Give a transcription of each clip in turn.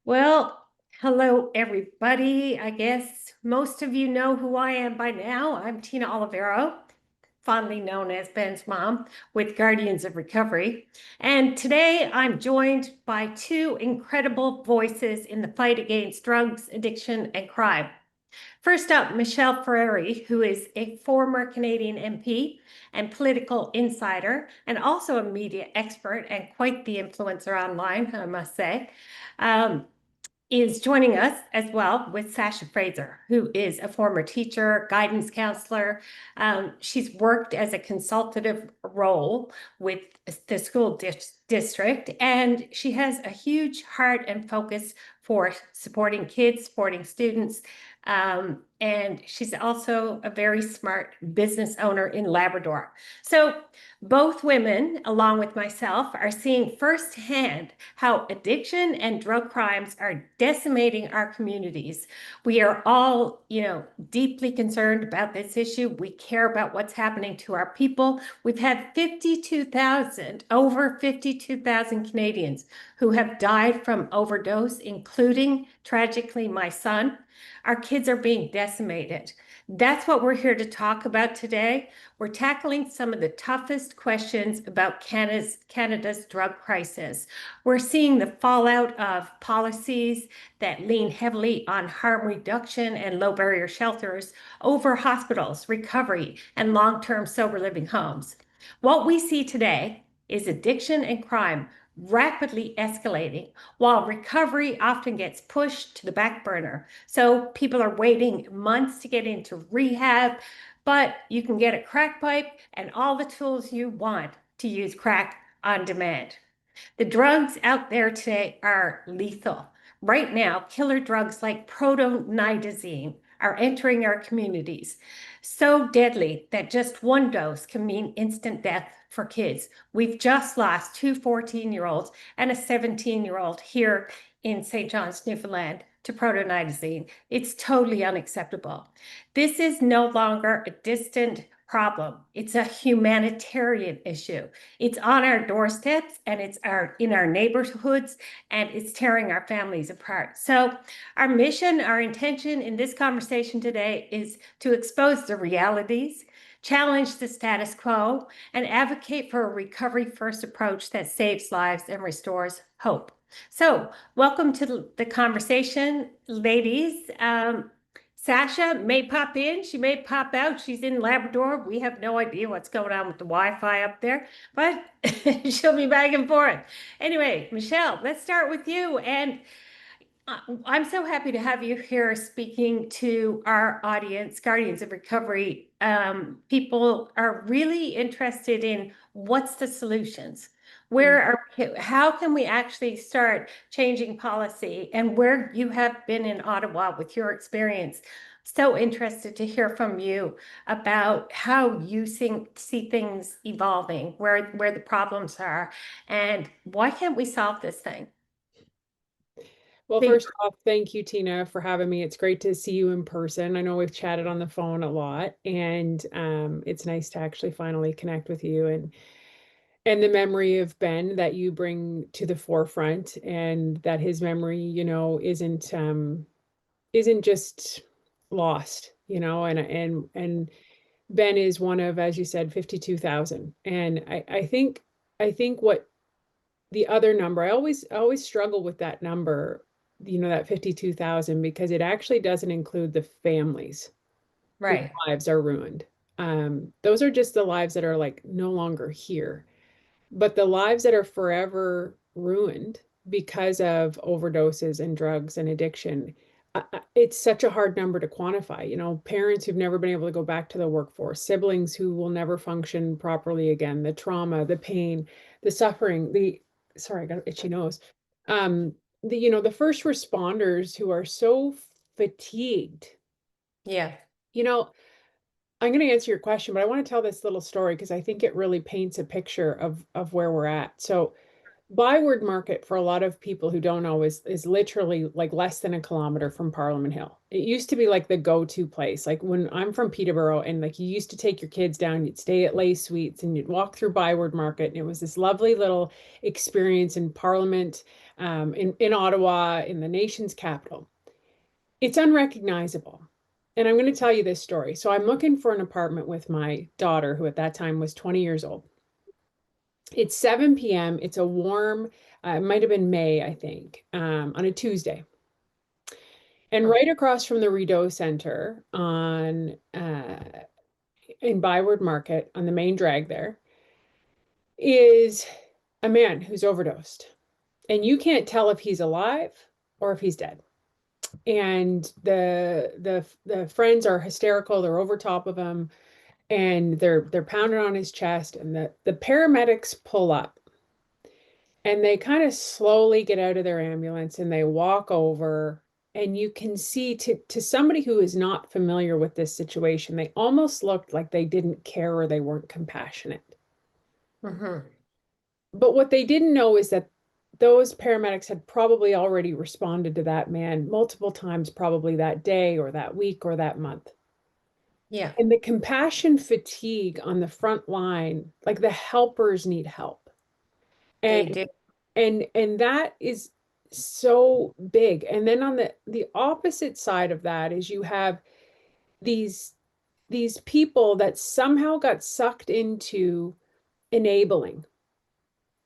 Well, hello, everybody. I guess most of you know who I am by now. I'm Tina Olivero, fondly known as Ben's mom with Guardians of Recovery. And today I'm joined by two incredible voices in the fight against drugs, addiction, and crime. First up, Michelle Ferreri, who is a former Canadian MP and political insider, and also a media expert and quite the influencer online, I must say. Um, is joining us as well with Sacha Fraser, who is a former teacher, guidance counselor. She's worked as a consultative role with the school district, and she has a huge heart and focus for supporting kids, supporting students. And she's also a very smart business owner in Labrador. So both women, along with myself, are seeing firsthand how addiction and drug crimes are decimating our communities. We are all, deeply concerned about this issue. We care about what's happening to our people. We've had over 52,000 Canadians who have died from overdose, including, tragically, my son. Our kids are being decimated. That's what we're here to talk about today. We're tackling some of the toughest questions about Canada's drug crisis. We're seeing the fallout of policies that lean heavily on harm reduction and low barrier shelters over hospitals, recovery, and long-term sober living homes. What we see today is addiction and crime rapidly escalating, while recovery often gets pushed to the back burner. So people are waiting months to get into rehab, but you can get a crack pipe and all the tools you want to use crack on demand. The drugs out there today are lethal. Right now, killer drugs like protonitazene are entering our communities, so deadly that just one dose can mean instant death for kids. We've just lost two 14-year-olds and a 17-year-old here in St. John's, Newfoundland, to protonitazene. It's totally unacceptable. This is no longer a distant problem. It's a humanitarian issue. It's on our doorsteps and it's in our neighborhoods, and it's tearing our families apart. So our mission, our intention in this conversation today is to expose the realities, challenge the status quo, and advocate for a recovery-first approach that saves lives and restores hope. So welcome to the conversation, ladies. Sacha may pop in, she may pop out. She's in Labrador. We have no idea what's going on with the Wi-Fi up there, but she'll be back and forth. Anyway, Michelle, let's start with you. And I'm so happy to have you here speaking to our audience, Guardians of Recovery. People are really interested in what's the solutions. How can we actually start changing policy, and where you have been in Ottawa with your experience. So interested to hear from you about how you see things evolving, where the problems are, and why can't we solve this thing? Well, Please. first off, thank you, Tina, for having me. It's great to see you in person. I know we've chatted on the phone a lot, and it's nice to actually finally connect with you and the memory of Ben that you bring to the forefront, and that his memory, isn't just lost, and Ben is one of, as you said, 52,000. And I think what the other number, I always struggle with that number, that 52,000, because it actually doesn't include the families whose Right. lives are ruined. Those are just the lives that are like no longer here, but the lives that are forever ruined because of overdoses and drugs and addiction. It's such a hard number to quantify. Parents who've never been able to go back to the workforce, siblings who will never function properly again, the trauma, the pain, the suffering, sorry, I got an itchy nose. Um, the first responders who are so fatigued. Yeah. You know, I'm going to answer your question, but I want to tell this little story because I think it really paints a picture of where we're at. So, Byward Market, for a lot of people who don't know, is literally like less than a kilometer from Parliament Hill. It used to be like the go-to place. Like when I'm from Peterborough, and like you used to take your kids down, you'd stay at Lay Suites and you'd walk through Byward Market, and it was this lovely little experience in Parliament, in Ottawa, in the nation's capital. It's unrecognizable. And I'm going to tell you this story. So I'm looking for an apartment with my daughter, who at that time was 20 years old. It's 7 p.m. It's a warm, it might have been May, I think, on a Tuesday. And right across from the Rideau Center in Byward Market on the main drag there is a man who's overdosed. And you can't tell if he's alive or if he's dead. And the friends are hysterical. They're over top of him, and they're pounding on his chest. And the paramedics pull up, and they kind of slowly get out of their ambulance and they walk over, and you can see, to somebody who is not familiar with this situation, they almost looked like they didn't care or they weren't compassionate. Mm-hmm. But what they didn't know is that those paramedics had probably already responded to that man multiple times, probably that day or that week or that month. Yeah, And the compassion fatigue on the front line, like the helpers need help. they And do. and that is so big. And then on the opposite side of that is you have these these people that somehow got sucked into enabling,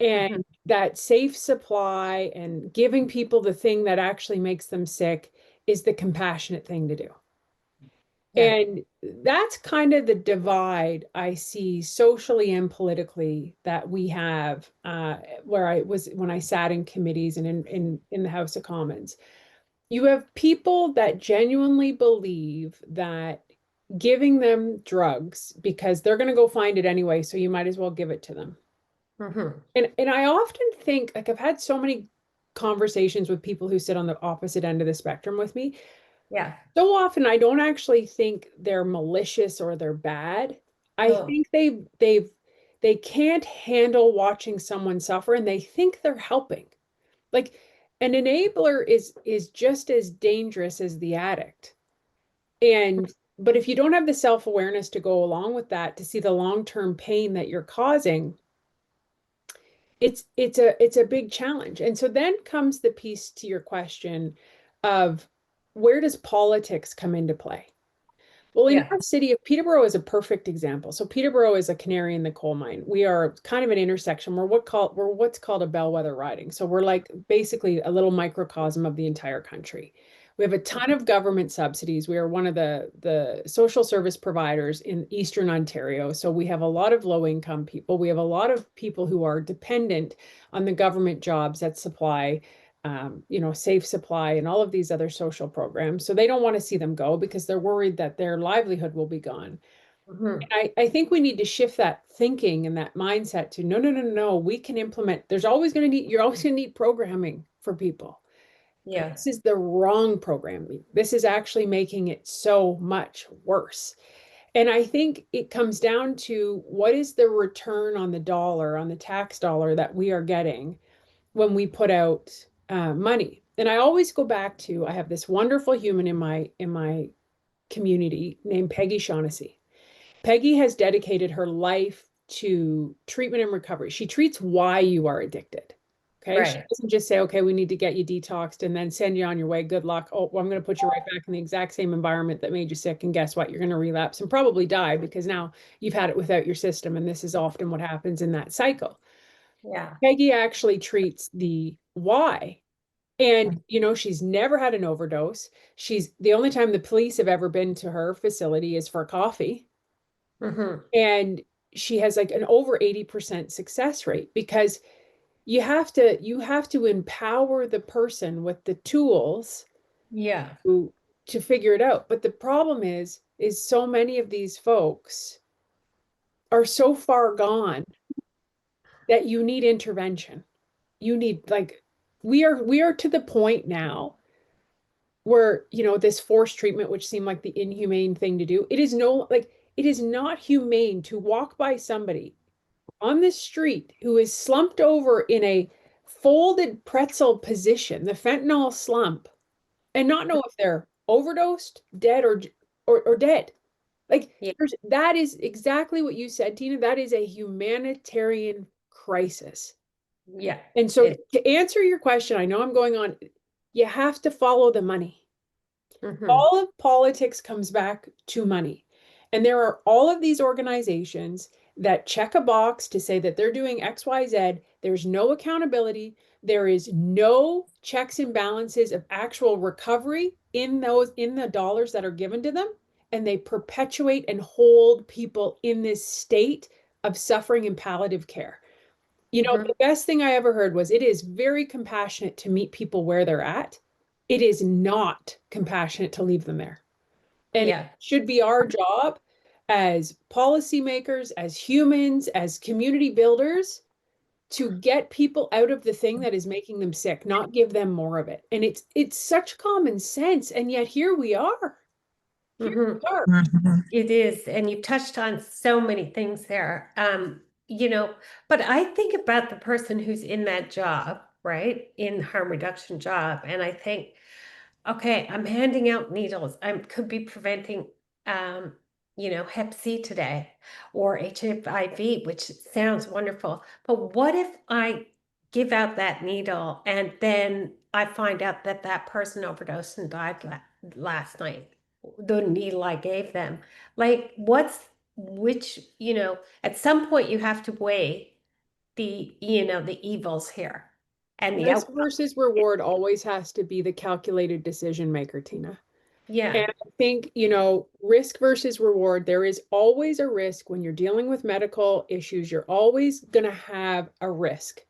and Mhm. that safe supply and giving people the thing that actually makes them sick is the compassionate thing to do. Yeah. And that's kind of the divide I see socially and politically that we have, where I was when I sat in committees and in the House of Commons. You have people that genuinely believe that giving them drugs, because they're going to go find it anyway, so you might as well give it to them. Mm-hmm. And I often think, like, I've had so many conversations with people who sit on the opposite end of the spectrum with me. Yeah. So often I don't actually think they're malicious or they're bad. I Oh. think they can't handle watching someone suffer, and they think they're helping. Like, an enabler is just as dangerous as the addict. And but if you don't have the self-awareness to go along with that, to see the long-term pain that you're causing, it's a big challenge. And so then comes the piece to your question of, where does politics come into play? Well, in Yeah. our city of Peterborough is a perfect example. So Peterborough is a canary in the coal mine. We are kind of an intersection. We're what's called a bellwether riding. So we're like basically a little microcosm of the entire country. We have a ton of government subsidies. We are one of the social service providers in Eastern Ontario. So we have a lot of low income people. We have a lot of people who are dependent on the government jobs that supply, safe supply and all of these other social programs. So they don't want to see them go because they're worried that their livelihood will be gone. Mm-hmm. I think we need to shift that thinking and that mindset to, no, no, no, no, we can implement. You're always going to need programming for people. Yeah. This is the wrong programming. This is actually making it so much worse. And I think it comes down to, what is the return on the dollar, on the tax dollar that we are getting when we put out money. And I always go back to, I have this wonderful human in my community named Peggy Shaughnessy. Peggy has dedicated her life to treatment and recovery. She treats why you are addicted. Okay. She Right. doesn't just say, okay, we need to get you detoxed and then send you on your way. Good luck. Oh, well, I'm going to put you right back in the exact same environment that made you sick. And guess what? You're going to relapse and probably die, because now you've had it without your system. And this is often what happens in that cycle. Yeah. Peggy actually treats the why. And, she's never had an overdose. She's the only time the police have ever been to her facility is for coffee. Mm-hmm. And she has like an over 80% success rate, because you have to empower the person with the tools Yeah. to figure it out. But the problem is so many of these folks are so far gone that you need intervention. You need, like, we are to the point now where, this forced treatment, which seemed like the inhumane thing to do, it is not humane to walk by somebody on the street who is slumped over in folded pretzel position, the fentanyl slump, and not know if they're overdosed, dead, or dead. Like Yeah. that is exactly what you said, Tina. That is a humanitarian crisis. Yeah. And so It, to answer your question, I know I'm going on, you have to follow the money. mhm. All of politics comes back to money. And there are all of these organizations that check a box to say that they're doing XYZ. There's no accountability. There is no checks and balances of actual recovery in the dollars that are given to them. And they perpetuate and hold people in this state of suffering and palliative care. You know, Mhm. the best thing I ever heard was it is very compassionate to meet people where they're at. It is not compassionate to leave them there. And it Yeah. should be our job as policymakers, as humans, as community builders to get people out of the thing that is making them sick, not give them more of it. And it's such common sense. And yet here we are. Here Mhm. we are. It is, and you touched on so many things there. But I think about the person who's in that job, right? In harm reduction job, and I think, okay, I'm handing out needles. I could be preventing, um, Hep C today or HIV, which sounds wonderful. But what if I give out that needle and then I find out that that person overdosed and died last night? The needle I gave them. Like, at some point you have to weigh the evils here and the Risk outcome. versus reward always has to be the calculated decision maker, Tina. Yeah. And I think, risk versus reward, there is always a risk when you're dealing with medical issues. You're always going to have a risk.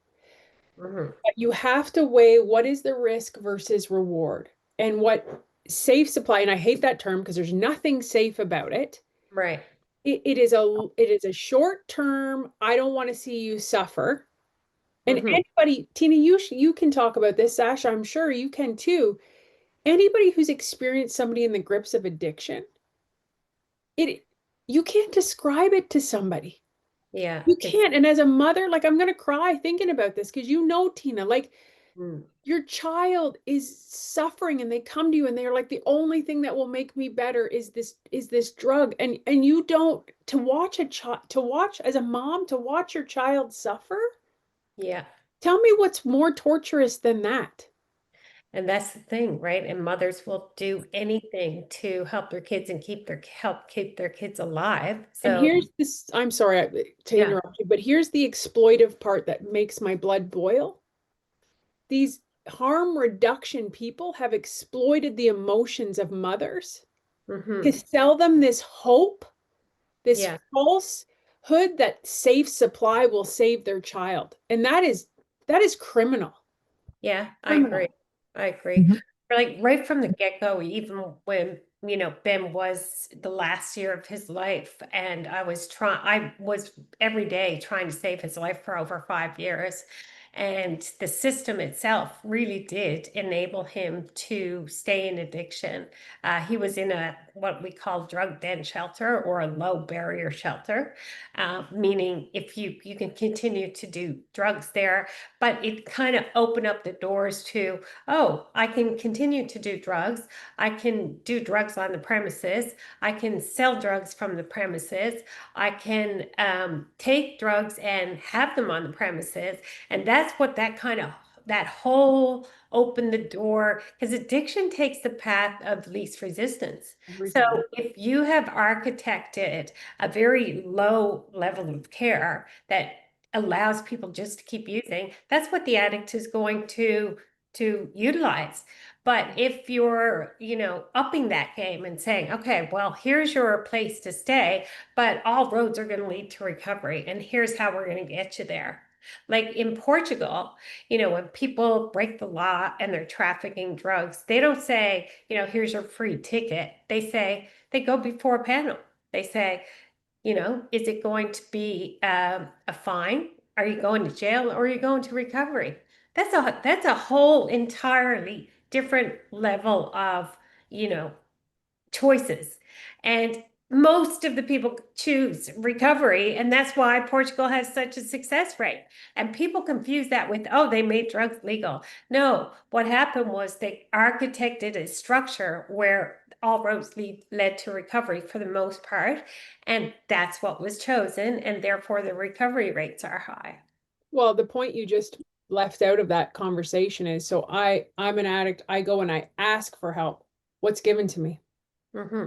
Hmm. But you have to weigh what is the risk versus reward and what safe supply. And I hate that term because there's nothing safe about it. Right. It is a short term. I don't want to see you suffer. And Hmm. anybody, Tina, you can talk about this, Sasha. I'm sure you can too. Anybody who's experienced somebody in the grips of addiction, it you can't describe it to somebody. Yeah. You It's can't. And as a mother, like I'm gonna cry thinking about this because Tina, like mm, your child is suffering and they come to you and they're like, the only thing that will make me better is this drug. And you don't to watch a child to watch as a mom to watch your child suffer. yeah. Tell me what's more torturous than that. And that's the thing, right? And mothers will do anything to help their kids and help keep their kids alive. And So here's this, I'm sorry to yeah. interrupt you, but here's the exploitive part that makes my blood boil. These harm reduction people have exploited the emotions of mothers to Hmm. sell them this hope, this Yeah. falsehood that safe supply will save their child. And that is criminal. Yeah, I agree. Criminal. I agree. Like right from the get-go, even when, Ben was the last year of his life, and I was every day trying to save his life for over 5 years. And the system itself really did enable him to stay in addiction. He was in what we call drug den shelter or a low barrier shelter, meaning if you can continue to do drugs there, but it kind of opened up the doors to, oh, I can continue to do drugs. I can do drugs on the premises. I can sell drugs from the premises. I can take drugs and have them on the premises. And that's what that whole opened the door, because addiction takes the path of least resistance. Every So time. if you have architected a very low level of care that allows people just to keep using, that's what the addict is going to utilize. But if you're, upping that game and saying, okay, well, here's your place to stay, but all roads are going to lead to recovery, and here's how we're going to get you there. Like in Portugal, when people break the law and they're trafficking drugs, they don't say, here's your free ticket. They go before a panel. They say, is it going to be a fine? Are you going to jail or are you going to recovery? That's a whole entirely different level of, you know, choices. And most of the people choose recovery, and that's why Portugal has such a success rate. And people confuse that with, oh, they made drugs legal. No, what happened was they architected a structure where all roads led to recovery for the most part, and that's what was chosen, and therefore the recovery rates are high. Well, the point you just left out of that conversation is, so I'm an addict, I go and I ask for help. What's given to me? Hmm.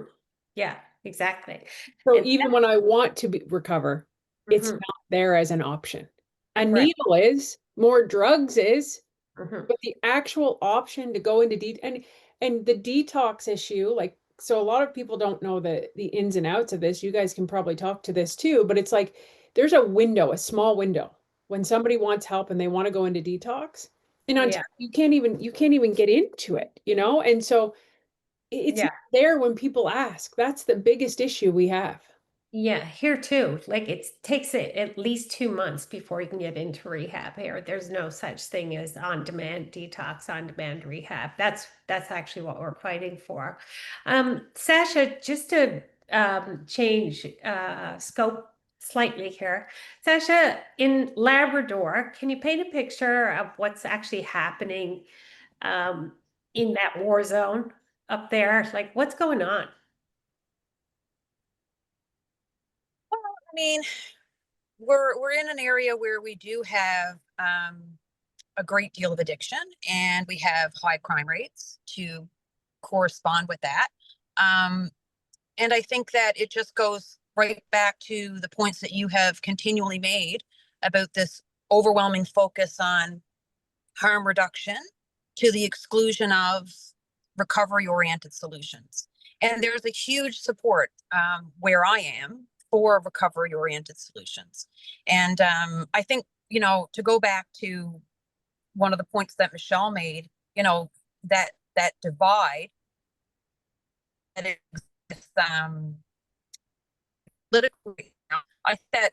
Yeah, exactly. So And even when I want to recover, it's mhm, not there as an option. A right. needle is, more drugs is, Hmm. but the actual option to go into and the detox issue, like, so a lot of people don't know the ins and outs of this. You guys can probably talk to this too, but it's like there's a window, a small window when somebody wants help and they want to go into detox. In Yeah, Ontario, you can't even get into it, you know? And so it's yeah. not there when people ask. That's the biggest issue we have. Yeah, here too. Like it takes it at least 2 months before you can get into rehab here. There's no such thing as on-demand detox, on-demand rehab. That's actually what we're fighting for. Sasha, just to change scope slightly here. Sasha, in Labrador, can you paint a picture of what's actually happening um, in that war zone up there? Like what's going on? I mean, we're in an area where we do have a great deal of addiction, and we have high crime rates to correspond with that. Um, and I think that it just goes right back to the points that you have continually made about this overwhelming focus on harm reduction to the exclusion of recovery oriented solutions. And there's a huge support where I am for recovery oriented solutions. And I think, to go back to one of the points that Michelle made, that divide that exists politically, I think that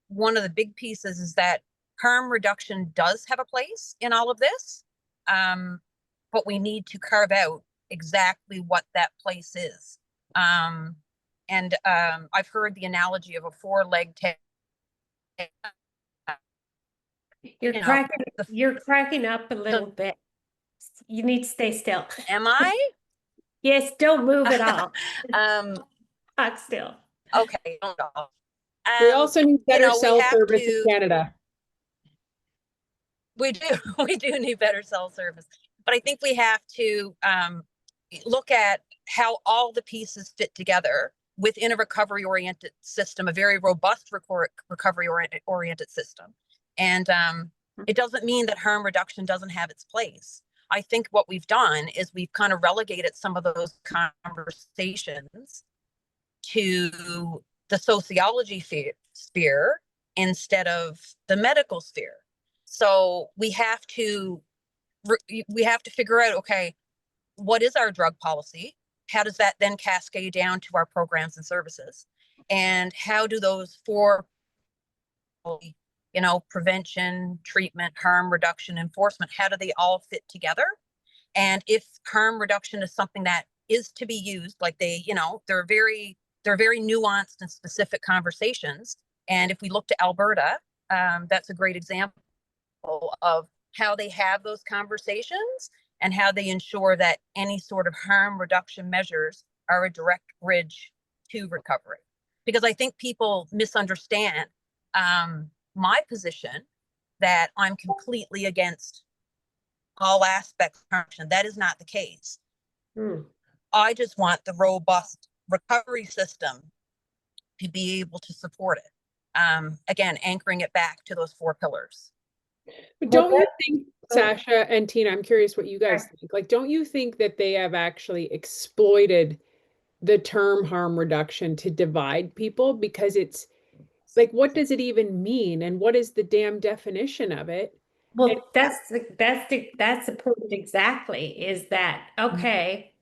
one of the big pieces is that harm reduction does have a place in all of this, but we need to carve out exactly what that place is. And I've heard the analogy of a four-leg tail. You're You know, cracking, the, you're cracking up a the little bit. You need to stay still. am I? Yes, don't move at all. um, Talk still. okay. We also need better We cell have service in to. Canada. We do. We do need better cell service, but I think we have to look at how all the pieces fit together within a recovery oriented system, a very robust recovery oriented system. And it doesn't mean that harm reduction doesn't have its place. I think what we've done is we've kind of relegated some of those conversations to the sociology sphere instead of the medical sphere. So we have to figure out, okay, what is our drug policy? How does that then cascade down to our programs and services? And how do those four, prevention, treatment, harm reduction, enforcement, how do they all fit together? And if harm reduction is something that is to be used, like they're very nuanced and specific conversations. And if we look to Alberta, that's a great example of how they have those conversations and how they ensure that any sort of harm reduction measures are a direct bridge to recovery. Because I think people misunderstand my position that I'm completely against all aspects of harm. That is not the case. Hmm. I just want the robust recovery system to be able to support it. Again, anchoring it back to those four pillars. But Well, don't you think, Sasha and Tina, I'm curious what you guys okay. think. Like, don't you think that they have actually exploited the term harm reduction to divide people? Because it's like, what does it even mean? And what is the damn definition of it? And Well, that's the point exactly, is that okay,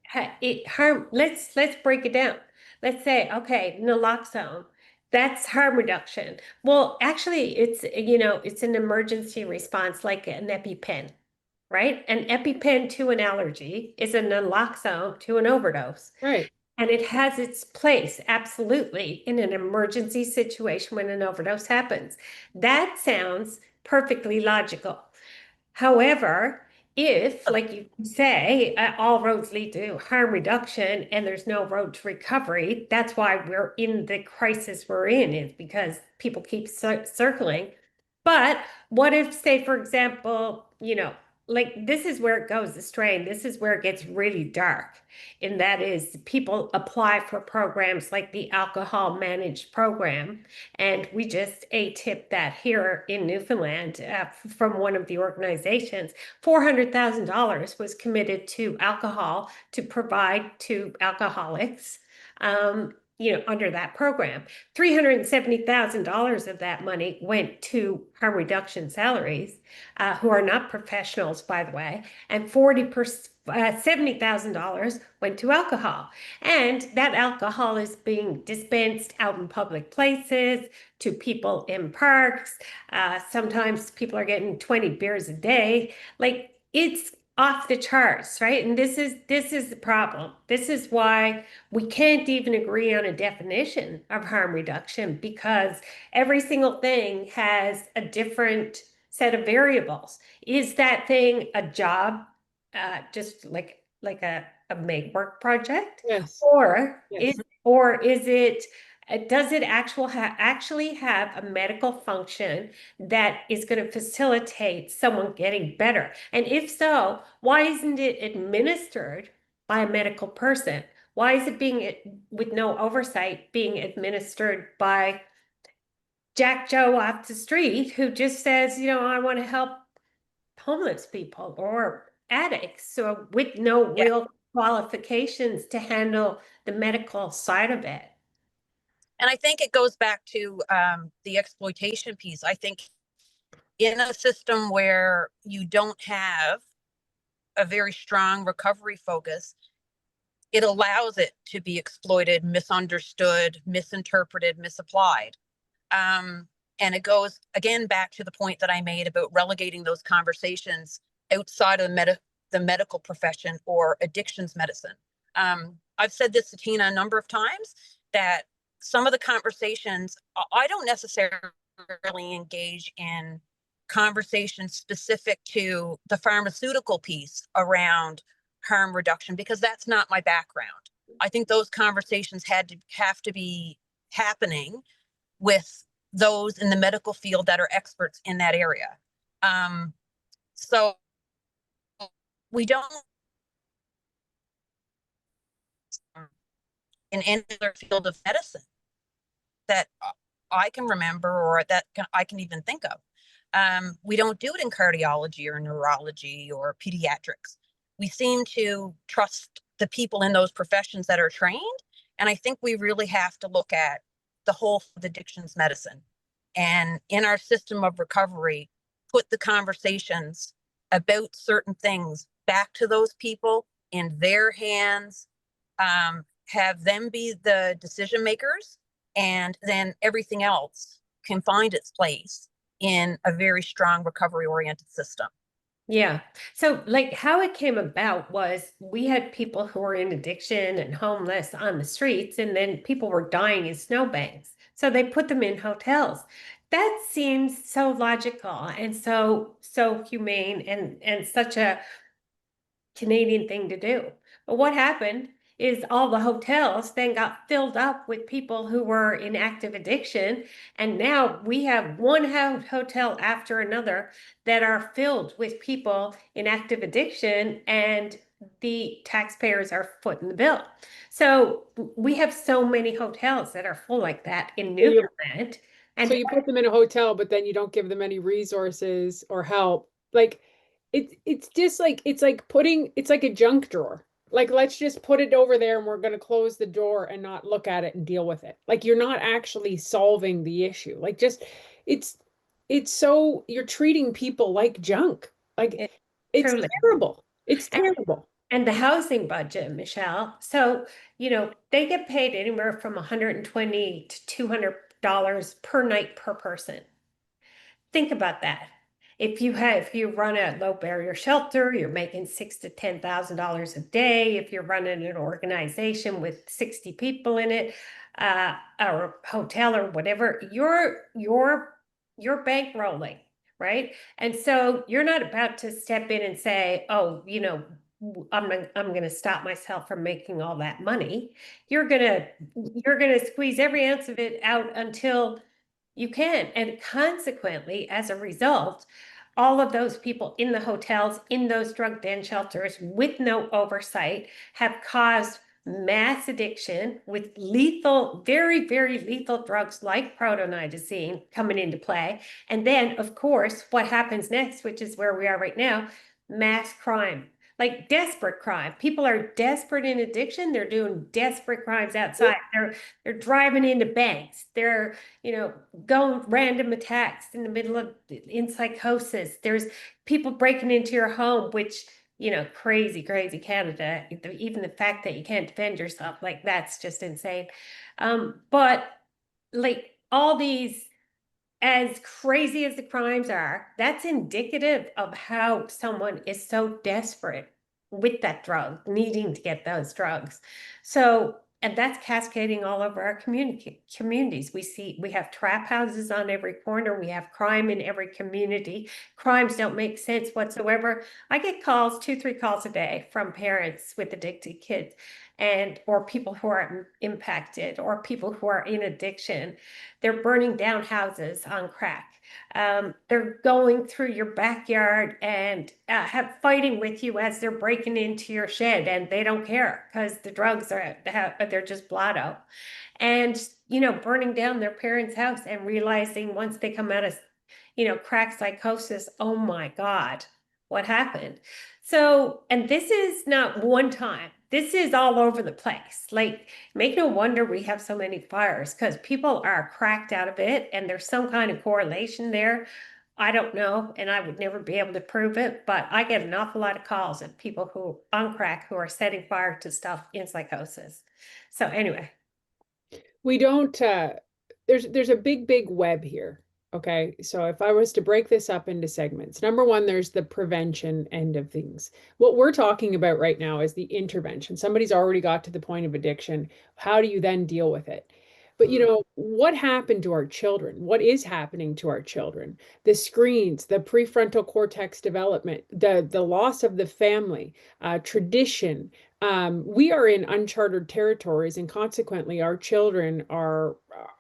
it harm, let's break it down. Let's say, okay, naloxone, that's harm reduction. Well, actually, it's an emergency response like an EpiPen, right? An EpiPen to an allergy is a naloxone to an overdose. right. And it has its place, absolutely, in an emergency situation when an overdose happens. That sounds perfectly logical. However, if, like you say, all roads lead to harm reduction and there's no road to recovery, that's why we're in the crisis we're in, is because people keep circling. But what if, say, for example, like this is where it goes astray, and this is where it gets really dark. And that is people apply for programs like the alcohol managed program. And we just ATIP that here in Newfoundland from one of the organizations. $400,000 was committed to alcohol to provide to alcoholics. Under that program. $370,000 of that money went to harm reduction salaries, who are not professionals, by the way, and 40%. $70,000 went to alcohol. And that alcohol is being dispensed out in public places, to people in parks. Sometimes people are getting 20 beers a day. Like, it's off the charts, right? And this is the problem. This is why we can't even agree on a definition of harm reduction, because every single thing has a different set of variables. Is that thing a job, just like a make work project, Yes. or Yes. is it does it actually have a medical function that is going to facilitate someone getting better? And if so, why isn't it administered by a medical person? Why is it being, with no oversight, being administered by Jack Joe off the street who just says, I want to help homeless people or addicts, so with no Yeah. real qualifications to handle the medical side of it? And I think it goes back to the exploitation piece. I think in a system where you don't have a very strong recovery focus, it allows it to be exploited, misunderstood, misinterpreted, misapplied. And it goes again back to the point that I made about relegating those conversations outside of the medical profession or addictions medicine. I've said this to Tina a number of times, that some of the conversations, I don't necessarily engage in conversations specific to the pharmaceutical piece around harm reduction, because that's not my background. I think those conversations have to be happening with those in the medical field that are experts in that area. So we don't, in any other field of medicine that I can remember, or that I can even think of. We don't do it in cardiology or neurology or pediatrics. We seem to trust the people in those professions that are trained. And I think we really have to look at the whole of addictions medicine, and in our system of recovery, put the conversations about certain things back to those people in their hands, have them be the decision makers, and then everything else can find its place in a very strong recovery oriented system. Yeah. So, like, how it came about was we had people who were in addiction and homeless on the streets, and then people were dying in snowbanks. So they put them in hotels. That seems so logical and so humane, and such a Canadian thing to do. But what happened is all the hotels then got filled up with people who were in active addiction. And now we have one hotel after another that are filled with people in active addiction, and the taxpayers are footing the bill. So we have so many hotels that are full like that in So you, Newfoundland. so And you put them in a hotel, but then you don't give them any resources or help. Like it's just like it's like a junk drawer. Like, let's just put it over there and we're going to close the door and not look at it and deal with it. Like, you're not actually solving the issue. Like, just it's so you're treating people like junk. Like, it, it's truly. terrible. It's And terrible. And the housing budget, Michelle. So, they get paid anywhere from $120 to $200 per night per person. Think about that. if you run a low barrier shelter, you're making $6,000 to $10,000 a day. If you're running an organization with 60 people in it, or a hotel or whatever, you're bankrolling, right? And so you're not about to step in and say, oh, I'm gonna stop myself from making all that money. You're gonna squeeze every ounce of it out until you can. And consequently, as a result, all of those people in the hotels, in those drug den shelters with no oversight have caused mass addiction with lethal, very, very lethal drugs like protonitazene coming into play. And then, of course, what happens next, which is where we are right now, mass crime. Like desperate crime. People are desperate in addiction. They're doing desperate crimes outside. They're driving into banks. They're, going random attacks in the middle of in psychosis. There's people breaking into your home, which, crazy, crazy Canada. Even the fact that you can't defend yourself, like that's just insane. But like all these, as crazy as the crimes are, that's indicative of how someone is so desperate with that drug, needing to get those drugs. So, and that's cascading all over our communities. We have trap houses on every corner. We have crime in every community. Crimes don't make sense whatsoever. I get calls, 2, 3 calls a day from parents with addicted kids or people who are impacted or people who are in addiction. They're burning down houses on crack. They're going through your backyard and fighting with you as they're breaking into your shed, and they don't care because the drugs they're just blotto. And burning down their parents' house and realizing once they come out of crack psychosis, oh my God, what happened? So, and this is not one time. This is all over the place. Like, make no wonder we have so many fires because people are cracked out of it and there's some kind of correlation there. I don't know, and I would never be able to prove it, but I get an awful lot of calls of people who on crack who are setting fire to stuff in psychosis. So anyway. We don't, there's a big web here. Okay. So if I was to break this up into segments, number one, there's the prevention end of things. What we're talking about right now is the intervention. Somebody's already got to the point of addiction. How do you then deal with it? But what happened to our children? What is happening to our children? The screens, the prefrontal cortex development, the loss of the family, tradition. We are in uncharted territories, and consequently, our children are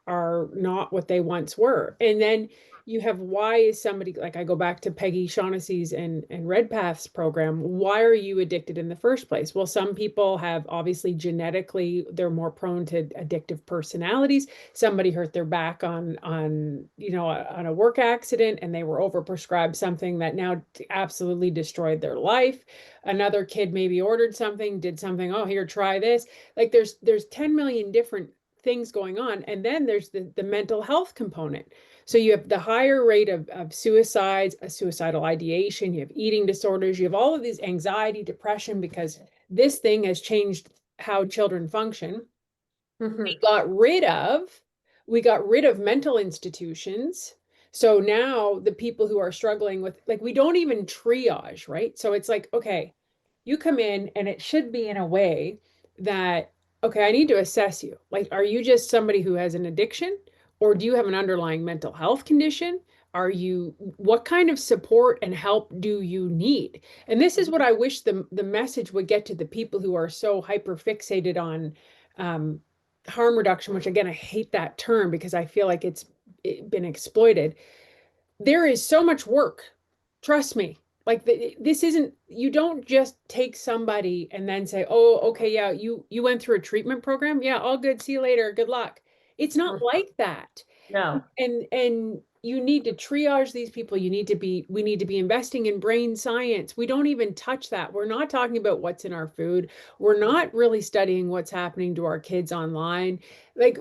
not what they once were. And then you have, why is somebody, like, I go back to Peggy Shaughnessy's and Redpath's program, why are you addicted in the first place? Well, some people have, obviously genetically, they're more prone to addictive personalities. Somebody hurt their back on a work accident and they were overprescribed something that now absolutely destroyed their life. Another kid maybe ordered something, did something, oh, here, try this. Like, there's 10 million different things going on. And then there's the mental health component. So you have the higher rate of suicides, a suicidal ideation, you have eating disorders, you have all of these anxiety, depression, because this thing has changed how children function. Mm-hmm. We got rid of mental institutions. So now the people who are struggling with, like, we don't even triage, right? So it's like, okay, you come in and it should be in a way that, okay, I need to assess you. Like, are you just somebody who has an addiction, or do you have an underlying mental health condition? What kind of support and help do you need? And this is what I wish the message would get to the people who are so hyper fixated on harm reduction, which, again, I hate that term because I feel like it's been exploited. There is so much work. Trust me. Like, this isn't, you don't just take somebody and then say, oh, okay, yeah, you went through a treatment program. Yeah, all good. See you later. Good luck. It's not like that. No. And you need to triage these people. We need to be investing in brain science. We don't even touch that. We're not talking about what's in our food. We're not really studying what's happening to our kids online. Like,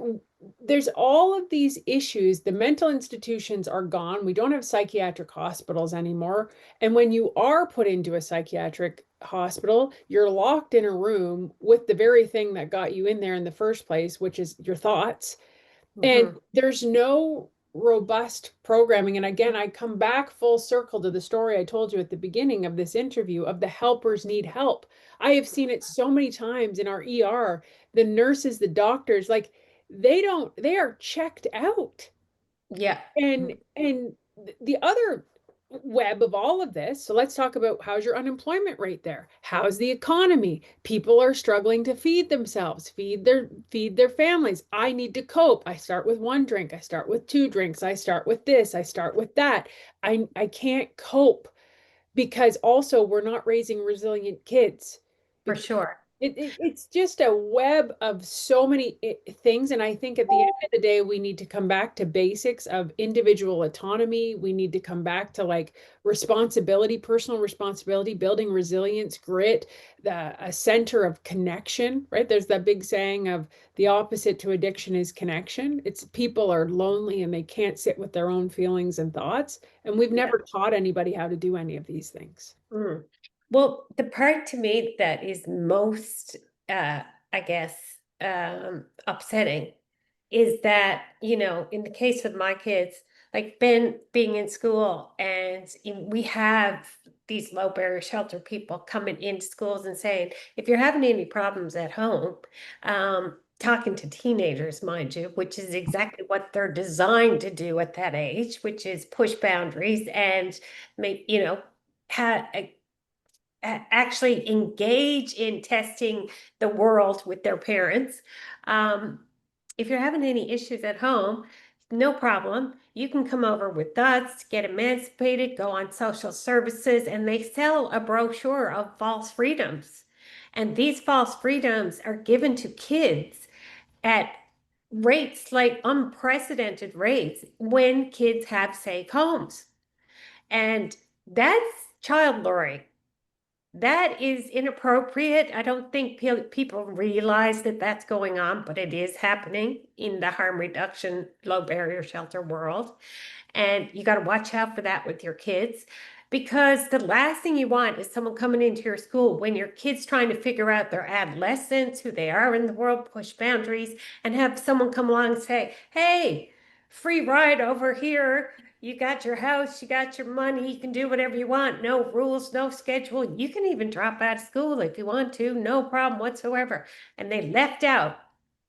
there's all of these issues. The mental institutions are gone. We don't have psychiatric hospitals anymore. And when you are put into a psychiatric hospital, you're locked in a room with the very thing that got you in there in the first place, which is your thoughts. And there's no robust programming. And again, I come back full circle to the story I told you at the beginning of this interview of the helpers need help. I have seen it so many times in our ER, the nurses, the doctors, like they are checked out. Yeah. And the other web of all of this, so let's talk about how's your unemployment rate there? How's the economy? People are struggling to feed themselves, feed their families. I need to cope. I start with one drink, I start with two drinks, I start with this, I start with that. I can't cope because also we're not raising resilient kids For because sure. it's just a web of so many things. And I think at the end of the day, we need to come back to basics of individual autonomy. We need to come back to like responsibility, personal responsibility, building resilience, grit, a center of connection, right? There's that big saying of the opposite to addiction is connection. It's people are lonely and they can't sit with their own feelings and thoughts. And we've Yeah. never taught anybody how to do any of these things. Mm. Well, the part to me that is most, I guess, upsetting is that, in the case of my kids, like Ben being in school, and we have these low barrier shelter people coming into schools and saying, if you're having any problems at home, talking to teenagers, mind you, which is exactly what they're designed to do at that age, which is push boundaries and make, ha actually engage in testing the world with their parents. Um, if you're having any issues at home, no problem. You can come over with us, get emancipated, go on social services, and they sell a brochure of false freedoms. And these false freedoms are given to kids at rates like unprecedented rates when kids have safe homes. And that's child luring. That is inappropriate. I don't think people realize that that's going on, but it is happening in the harm reduction, low barrier shelter world. And you got to watch out for that with your kids because the last thing you want is someone coming into your school when your kid's trying to figure out their adolescence, who they are in the world, push boundaries, and have someone come along and say, hey, free ride over here. You got your house, you got your money, you can do whatever you want. No rules, no schedule. You can even drop out of school if you want to, no problem whatsoever. And they left out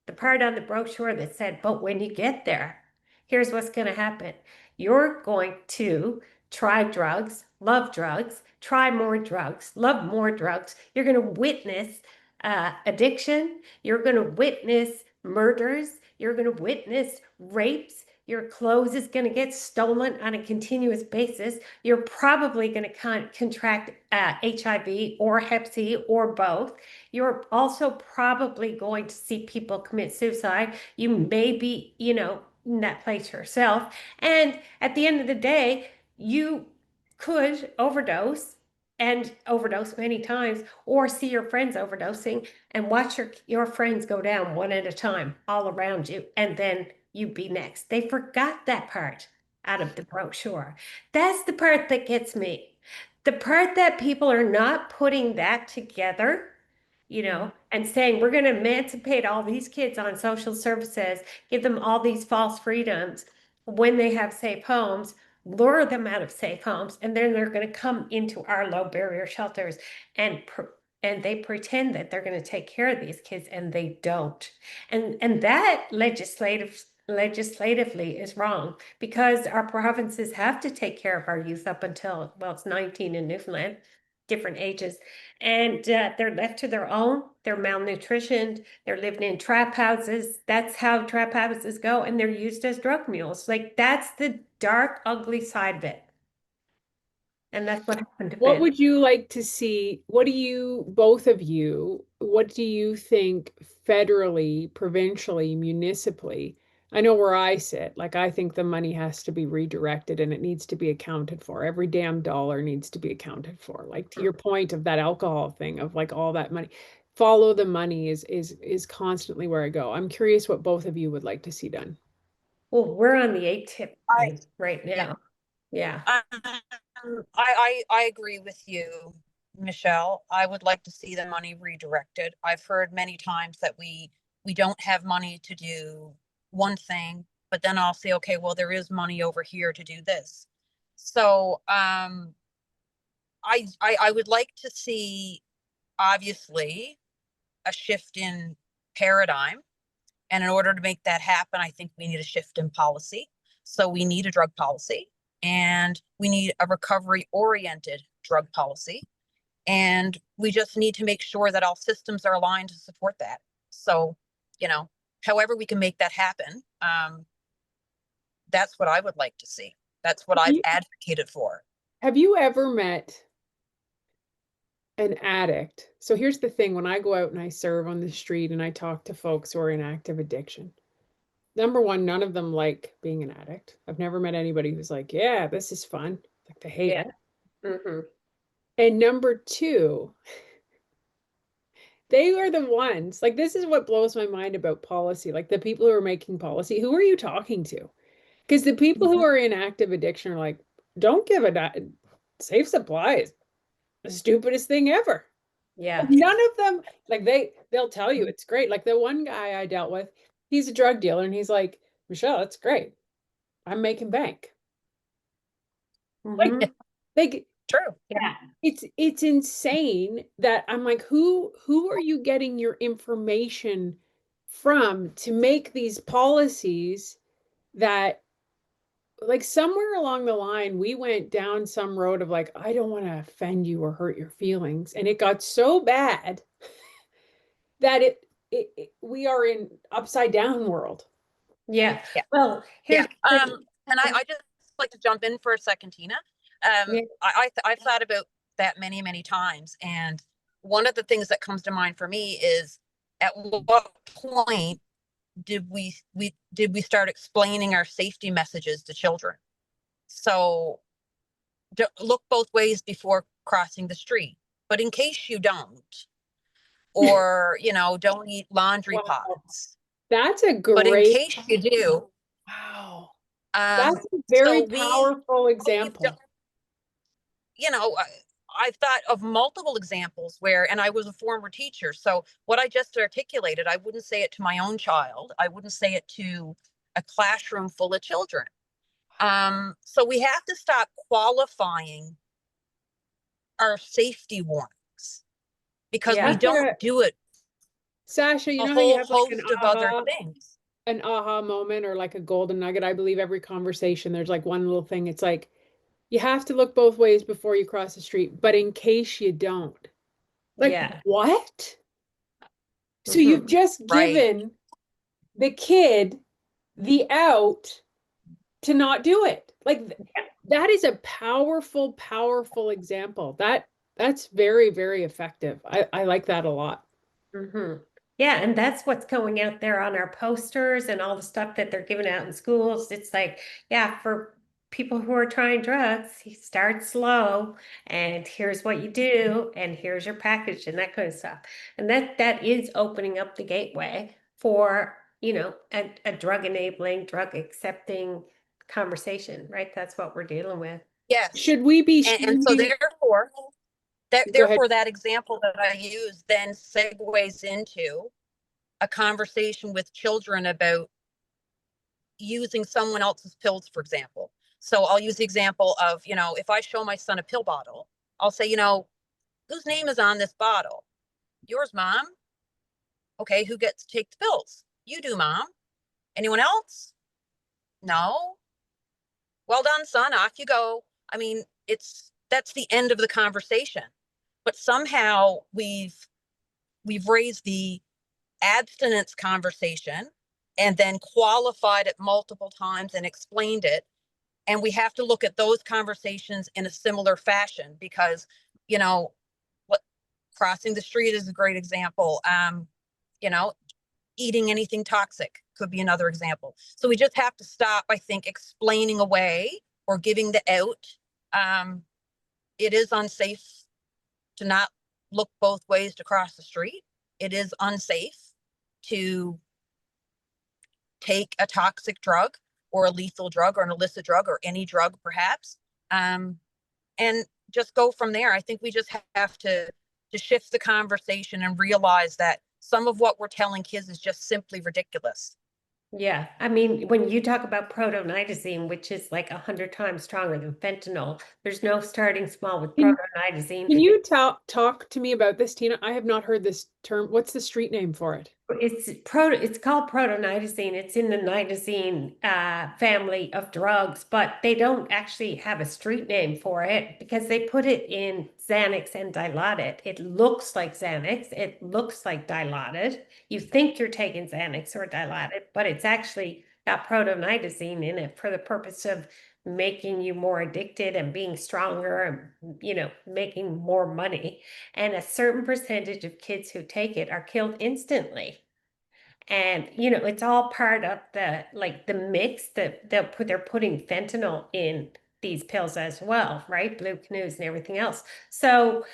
the part on the brochure that said, but when you get there, here's what's going to happen. You're going to try drugs, love drugs, try more drugs, love more drugs. You're going to witness addiction. You're going to witness murders. You're going to witness rapes. Your clothes is going to get stolen on a continuous basis. You're probably going to contract HIV or Hep C or both. You're also probably going to see people commit suicide. You may be, in that place yourself. And at the end of the day, you could overdose and overdose many times, or see your friends overdosing and watch your friends go down one at a time all around you, and then you be next. They forgot that part out of the brochure. That's the part that gets me. The part that people are not putting that together, and saying we're going to emancipate all these kids on social services, give them all these false freedoms when they have safe homes, lure them out of safe homes, and then they're going to come into our low barrier shelters and they pretend that they're going to take care of these kids and they don't. And that legislatively is wrong because our provinces have to take care of our youth up until, well, it's 19 in Newfoundland, different ages. And they're left to their own. They're malnutritioned. They're living in trap houses. That's how trap houses go. And they're used as drug mules. Like, that's the dark, ugly side of it. And that's what happened to What Ben. would you like to see? What do you, both of you, what do you think federally, provincially, municipally? I know where I sit. Like, I think the money has to be redirected and it needs to be accounted for. Every damn dollar needs to be accounted for. Like, to your point of that alcohol thing, of like all that money. Follow the money is constantly where I go. I'm curious what both of you would like to see done. Well, we're on the ATIP I, line right yeah, now. Yeah. I agree with you, Michelle. I would like to see the money redirected. I've heard many times that we don't have money to do one thing but then I'll say, okay, well, there is money over here to do this. So I would like to see, obviously, a shift in paradigm. And in order to make that happen, I think we need a shift in policy. So we need a drug policy, and we need a recovery-oriented drug policy. And we just need to make sure that all systems are aligned to support that. So, you know, however we can make that happen, that's what I would like to see. That's what I've advocated for. Have you ever met an addict? So here's the thing, when I go out and I serve on the street and I talk to folks who are in active addiction, number one, none of them like being an addict. I've never met anybody who's like, yeah, this is fun. Like, they hate it. Mm-hmm. And number two, they are the ones, like, this is what blows my mind about policy. Like, the people who are making policy, who are you talking to? Because the people who are in active addiction are like, don't give a safe supply is the stupidest thing ever. Yeah. None of them, like, they'll tell you it's great. Like, the one guy I dealt with, he's a drug dealer, and he's like, Michelle, that's great. I'm making bank. Mm-hmm. Like, True. Yeah. it's insane that I'm like, who are you getting your information from to make these policies that, like, somewhere along the line we went down some road of like, I don't want to offend you or hurt your feelings, and it got so bad that we are in upside down world. Yeah. Yeah. Well, here's and I just like to jump in for a second, Tina. I've thought about that many, many times. And one of the things that comes to mind for me is, at what point did we start explaining our safety messages to children? So look both ways before crossing the street. But in case you don't, or, you know, don't eat laundry Wow. pots. That's a But in great, case you do, wow. That's a very so powerful example. You know, I've thought of multiple examples where, and I was a former teacher, so what I just articulated, I wouldn't say it to my own child. I wouldn't say it to a classroom full of children. So we have to stop qualifying our safety warnings, because we don't do it. Sasha, you A know how you whole have like host of other things. an aha moment or like a golden nugget? I believe every conversation, there's like one little thing. It's like, you have to look both ways before you cross the street, but in case you don't. Like, what? So you've just given the kid the out to not do it. Like, that is a powerful, powerful example. That's very, very effective. I like that a lot. Mm-hmm. Yeah, and that's what's going out there on our posters and all the stuff that they're giving out in schools. It's like, yeah, for people who are trying drugs, you start slow, and here's what you do, and here's your package, and that kind of stuff. And that is opening up the gateway for, you know, a drug enabling, drug accepting conversation, right? That's what we're dealing with. Yes. Should we be and so therefore that example that I use then segues into a conversation with children about using someone else's pills, for example. So I'll use the example of, you know, if I show my son a pill bottle, I'll say, you know, whose name is on this bottle? Yours, Mom. Okay, who gets to take the pills? You do, Mom. Anyone else? No. Well done, son. Off you go. I mean, that's the end of the conversation. But somehow we've raised the abstinence conversation and then qualified it multiple times and explained it. And we have to look at those conversations in a similar fashion, because, you know, crossing the street is a great example. You know, eating anything toxic could be another example. So we just have to stop, I think, explaining away or giving the out. It is unsafe to not look both ways to cross the street. It is unsafe to take a toxic drug or a lethal drug or an illicit drug or any drug, perhaps, and just go from there. I think we just have to shift the conversation and realize that some of what we're telling kids is just simply ridiculous. Yeah, I mean, when you talk about protonitazene, which is like 100 times stronger than fentanyl, there's no starting small with Can, protonitazene. can you talk to me about this, Tina? I have not heard this term. What's the street name for it? It's called protonitazene. It's in the nitazene family of drugs, but they don't actually have a street name for it because they put it in Xanax and Dilaudid. It looks like Xanax. It looks like Dilaudid. You think you're taking Xanax or Dilaudid, but it's actually got protonitazene in it for the purpose of making you more addicted and being stronger and, making more money. And a certain percentage of kids who take it are killed instantly. And it's all part of the mix that they're putting fentanyl in these pills as well, right? Blue canoes and everything else. So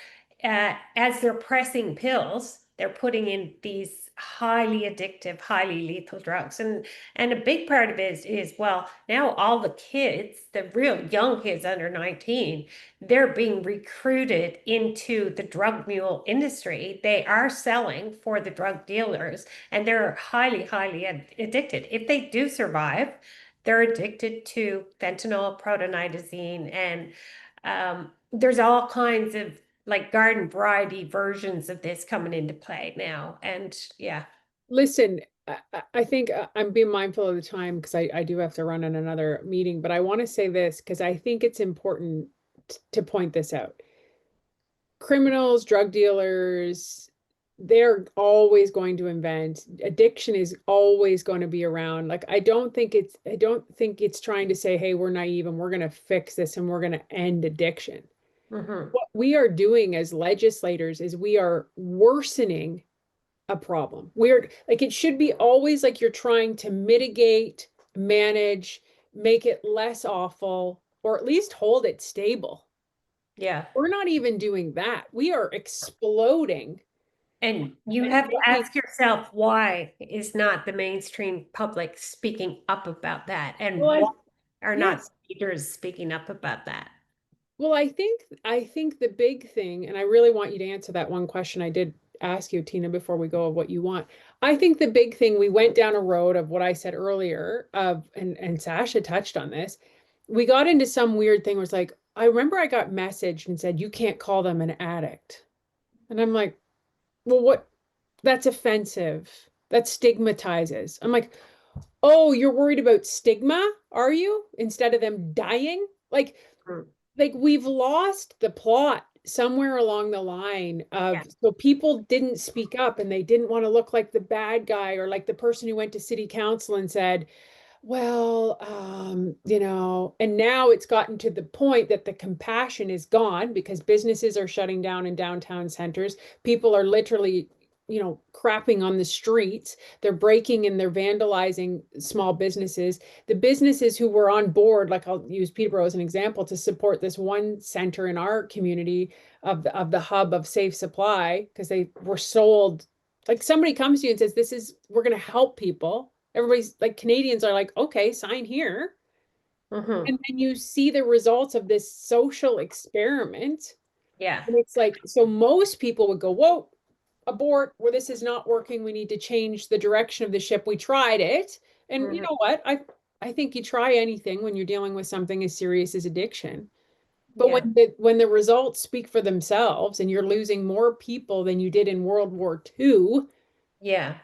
as they're pressing pills, they're putting in these highly addictive, highly lethal drugs. And a big part of it is well, now all the kids, the real young kids under 19, they're being recruited into the drug mule industry. They are selling for the drug dealers and they're highly, highly addicted. If they do survive, they're addicted to fentanyl, protonitazene, and there's all kinds of like garden variety versions of this coming into play now. And yeah. Listen, I think I'm being mindful of the time because I do have to run on another meeting, but I want to say this because I think it's important to point this out. Criminals, drug dealers, they're always going to invent. Addiction is always going to be around. Like I don't think it's trying to say, hey, we're naive and we're going to fix this and we're going to end addiction. Hmm. What we are doing as legislators is we are worsening a problem. We're like, it should be always like you're trying to mitigate, manage, make it less awful, or at least hold it stable. Yeah. We're not even doing that. We are exploding And you and have to making, ask yourself, why is not the mainstream public speaking up about that? And well, why are not yes. leaders speaking up about that? Well, I think the big thing, and I really want you to answer that one question I did ask you, Tina, before we go of what you want. I think the big thing, we went down a road of what I said earlier of, and Sasha touched on this. We got into some weird thing where it's like, I remember I got messaged and said, you can't call them an addict. And I'm like, well, what? That's offensive. That stigmatizes. I'm like, oh, you're worried about stigma, are you? Instead of them dying? Mm. Like we've lost the plot somewhere along the line Yeah. of, so people didn't speak up and they didn't want to look like the bad guy or like the person who went to city council and said, well, and now it's gotten to the point that the compassion is gone because businesses are shutting down in downtown centers. People are literally, crapping on the streets. They're breaking and they're vandalizing small businesses. The businesses who were on board, like I'll use Peterborough as an example, to support this one center in our community of the hub of safe supply, because they were sold, like somebody comes to you and says, we're going to help people. Everybody's like, Canadians are like, okay, sign here. Hmm. And then you see the results of this social experiment. Yeah. And it's like, so most people would go, whoa, abort, where this is not working. We need to change the direction of the ship. We tried it. And you Hmm. know what? I think you try anything when you're dealing with something as serious as addiction. But Yeah. when the results speak for themselves and you're losing more people than you did in World War II, Yeah.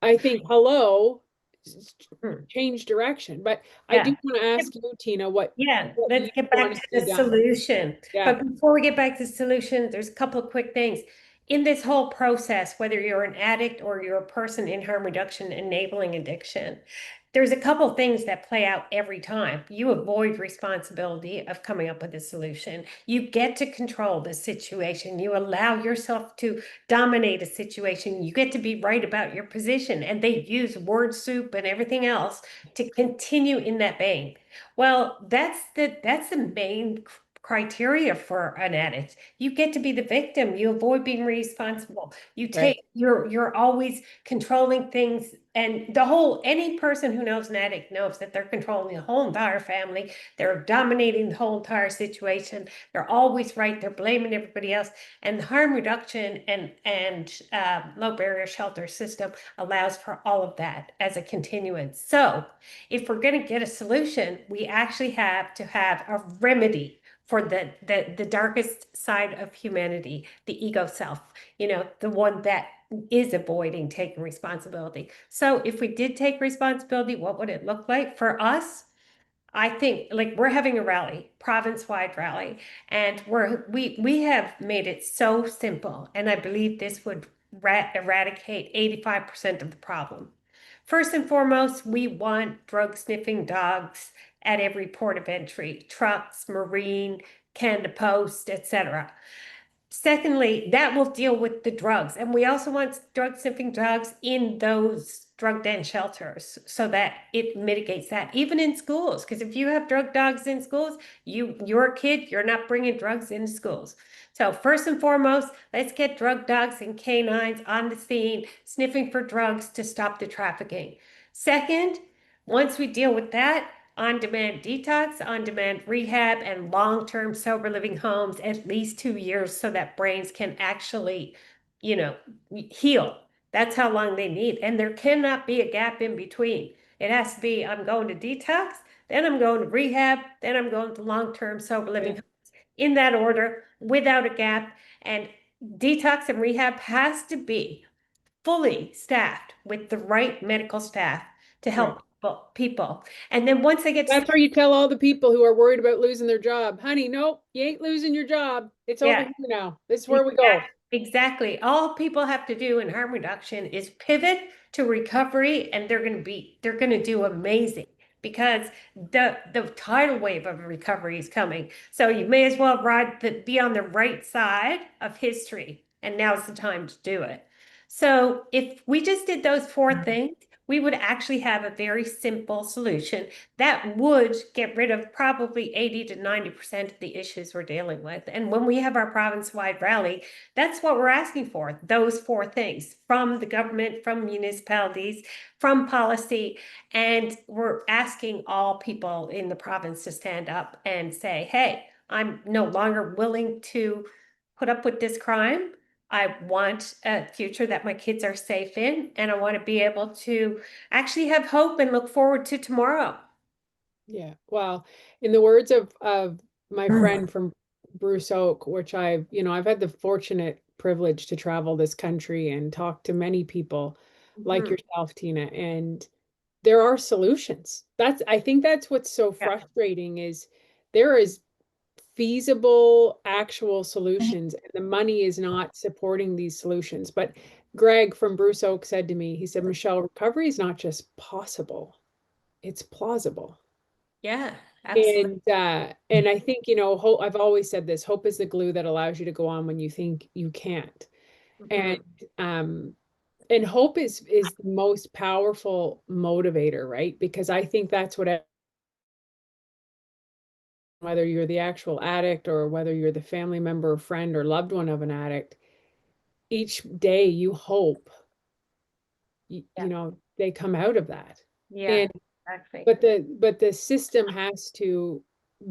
I think, hello, Mhm. change direction. But I do Yeah. want to ask you, Tina, Yeah, what let's you get want back to to see the done. solution. Yeah. But before we get back to the solution, there's a couple of quick things. In this whole process, whether you're an addict or you're a person in harm reduction enabling addiction, there's a couple of things that play out every time. You avoid responsibility of coming up with a solution. You get to control the situation. You allow yourself to dominate a situation. You get to be right about your position. And they use word soup and everything else to continue in that vein. Well, that's the main criteria for an addict. You get to be the victim. You avoid being responsible. You Right. take, you're always controlling things. And the whole, any person who knows an addict knows that they're controlling the whole entire family. They're dominating the whole entire situation. They're always right. They're blaming everybody else. And the harm reduction and low barrier shelter system allows for all of that as a continuance. So if we're going to get a solution, we actually have to have a remedy for the darkest side of humanity, the ego self, the one that is avoiding taking responsibility. So if we did take responsibility, what would it look like for us? I think like we're having a rally, province-wide rally, and we have made it so simple, and I believe this would eradicate 85% of the problem. First and foremost, we want drug sniffing dogs at every port of entry, trucks, marine, Canada Post, etc. Secondly, that will deal with the drugs. And we also want drug sniffing dogs in those drug den shelters so that it mitigates that, even in schools. Because if you have drug dogs in schools, you're a kid, you're not bringing drugs into schools. So first and foremost, let's get drug dogs and canines on the scene, sniffing for drugs to stop the trafficking. Second, once we deal with that, on-demand detox, on-demand rehab, and long-term sober living homes at least 2 years so that brains can actually, heal. That's how long they need. And there cannot be a gap in between. It has to be, I'm going to detox, then I'm going to rehab, then I'm going to long-term sober living homes in that order without a gap. And detox and rehab has to be fully staffed with the right medical staff to help people. And then once they get That's where you tell all the people who are worried about losing their job, honey, nope, you ain't losing your job. It's over yeah, here now. This is where we go. exactly. All people have to do in harm reduction is pivot to recovery, and they're going to do amazing because the tidal wave of recovery is coming. So you may as well be on the right side of history, and now's the time to do it. So if we just did those four things, we would actually have a very simple solution that would get rid of probably 80 to 90% of the issues we're dealing with. And when we have our province-wide rally, that's what we're asking for, those four things from the government, from municipalities, from policy. And we're asking all people in the province to stand up and say, hey, I'm no longer willing to put up with this crime. I want a future that my kids are safe in, and I want to be able to actually have hope and look forward to tomorrow. Yeah. Well, in the words of my friend from Bruce Oak, which I've had the fortunate privilege to travel this country and talk to many people like Mhm. yourself, Tina, and there are solutions. I think that's what's so Yeah. frustrating is there is feasible actual solutions and the money is not supporting these solutions. But Greg from Bruce Oak said to me, he said, Michelle, recovery is not just possible, it's plausible. Yeah, absolutely. And I think, hope, I've always said this, hope is the glue that allows you to go on when you think you can't. And Mhm. um and hope is the most powerful motivator, right? Because I think that's what, whether you're the actual addict or whether you're the family member, friend, or loved one of an addict, each day you hope, Yeah. they come out of that. Yeah, And exactly. but the system has to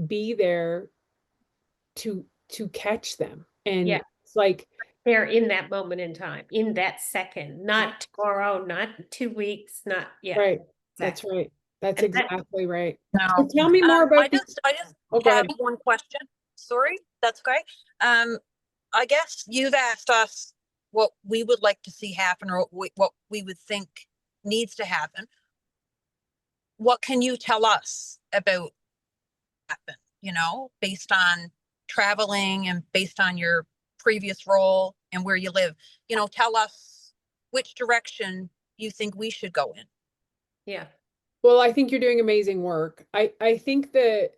be there to catch them. And Yeah, it's like, they're in that moment in time, in that second, not tomorrow, not 2 weeks, not, yeah, right, that's exactly. right. That's And that, exactly right. No. So tell me more I about the, just oh, go have ahead. one question. Sorry, that's great. I guess you've asked us what we would like to see happen or what we would think needs to happen. What can you tell us about happen, based on traveling and based on your previous role and where you live? Tell us which direction you think we should go in. yeah, Well, I think you're doing amazing work. I think the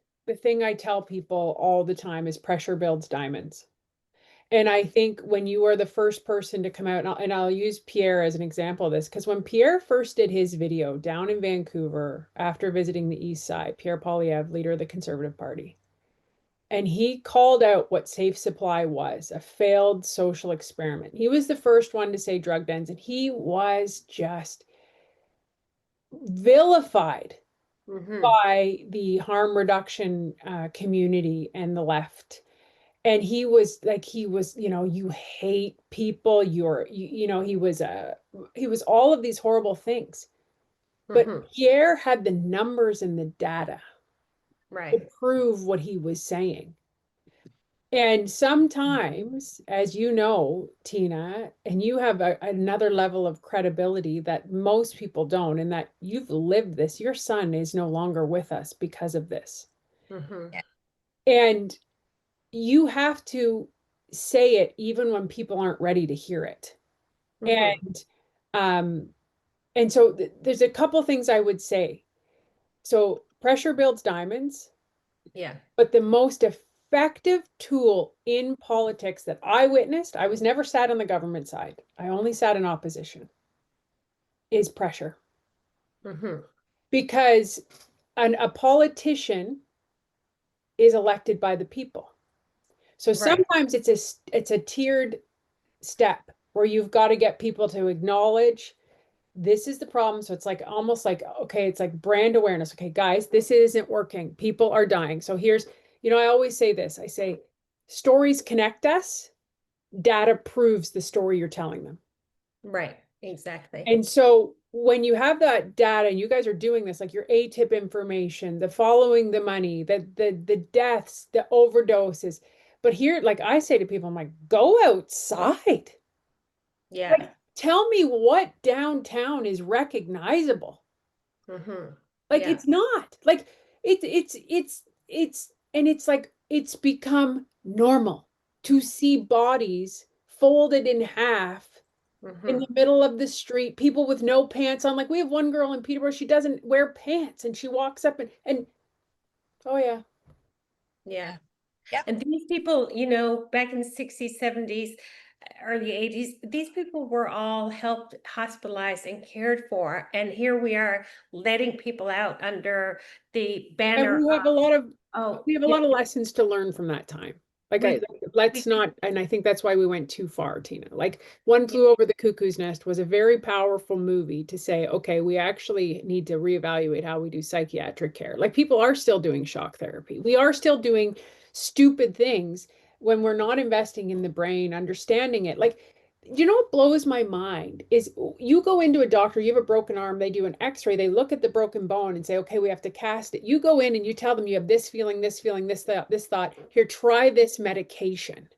thing I tell people all the time is pressure builds diamonds. And I think when you are the first person to come out, and I'll use Pierre as an example of this, because when Pierre first did his video down in Vancouver after visiting the East Side, Pierre Poilievre, leader of the Conservative Party, and he called out what safe supply was, a failed social experiment. He was the first one to say drug dens, and he was just vilified by the harm reduction community and the left. And he was like, you hate people, he was all of these horrible things. But Pierre had the numbers and the data to Right. prove what he was saying. And sometimes, as you know, Tina, and you have another level of credibility that most people don't, and that you've lived this, your son is no longer with us because of this. Yeah. And you have to say it even when people aren't ready to hear it. And um, and so there's a couple things I would say. So pressure builds diamonds. Yeah. But the most effective tool in politics that I witnessed, I was never sat on the government side. I only sat in opposition, is pressure. Because a politician is elected by the people. So Right. sometimes it's a tiered step where you've got to get people to acknowledge this is the problem. So it's like almost like, okay, it's like brand awareness. Okay, guys, this isn't working. People are dying. So here's, I always say this. I say stories connect us. Data proves the story you're telling them. Right. Exactly. And so when you have that data and you guys are doing this, like your ATIP information, the following the money, the deaths, the overdoses. But here, like I say to people, I'm like, go outside. Yeah. Like, tell me what downtown is recognizable. Like Yeah. it's not. Like and it's like it's become normal to see bodies folded in half in the middle of the street, people with no pants on. Like we have one girl in Peterborough, she doesn't wear pants and she walks up and oh yeah. Yeah. Yep. And these people, back in the 60s, 70s, early 80s, these people were all helped, hospitalized, and cared for. And here we are letting people out under the And banner we have a lot of oh, we have a yeah, lot of lessons to learn from that time. Like we, let's we, not, and I think that's why we went too far, Tina. Like One Flew Over the Cuckoo's Nest was a very powerful movie to say, okay, we actually need to reevaluate how we do psychiatric care. Like people are still doing shock therapy. We are still doing stupid things when we're not investing in the brain, understanding it. Like, you know what blows my mind is you go into a doctor, you have a broken arm, they do an x-ray, they look at the broken bone and say, okay, we have to cast it. You go in and you tell them you have this feeling, this thought. Here, try this medication.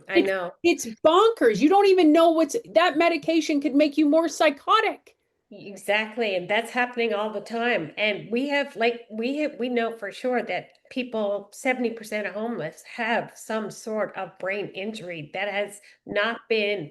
I know. It's bonkers. You don't even know that medication could make you more psychotic. Exactly. And that's happening all the time. And we know for sure that people, 70% of homeless have some sort of brain injury that has not been,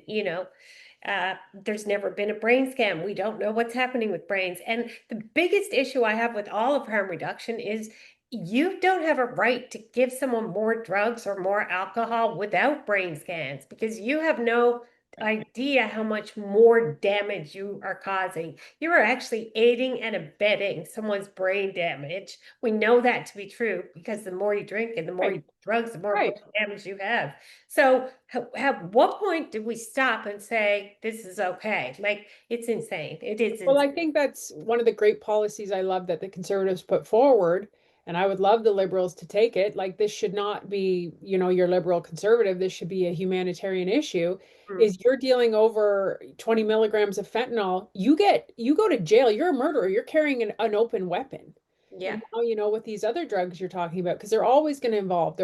there's never been a brain scan. We don't know what's happening with brains. And the biggest issue I have with all of harm reduction is you don't have a right to give someone more drugs or more alcohol without brain scans because you have no idea how much more damage you are causing. You are actually aiding and abetting someone's brain damage. We know that to be true because the more you drink and the more you drugs, the more brain damage you have. So at what point did we stop and say, this is okay? Like, it's insane. It is Well, insane. I think that's one of the great policies I love that the conservatives put forward. And I would love the liberals to take it. Like this should not be, your liberal conservative. This should be a humanitarian issue. Is you're dealing over 20 milligrams of fentanyl, you go to jail. You're a murderer. You're carrying an open weapon. Yeah. And now, with these other drugs you're talking about, because they're always going to involve,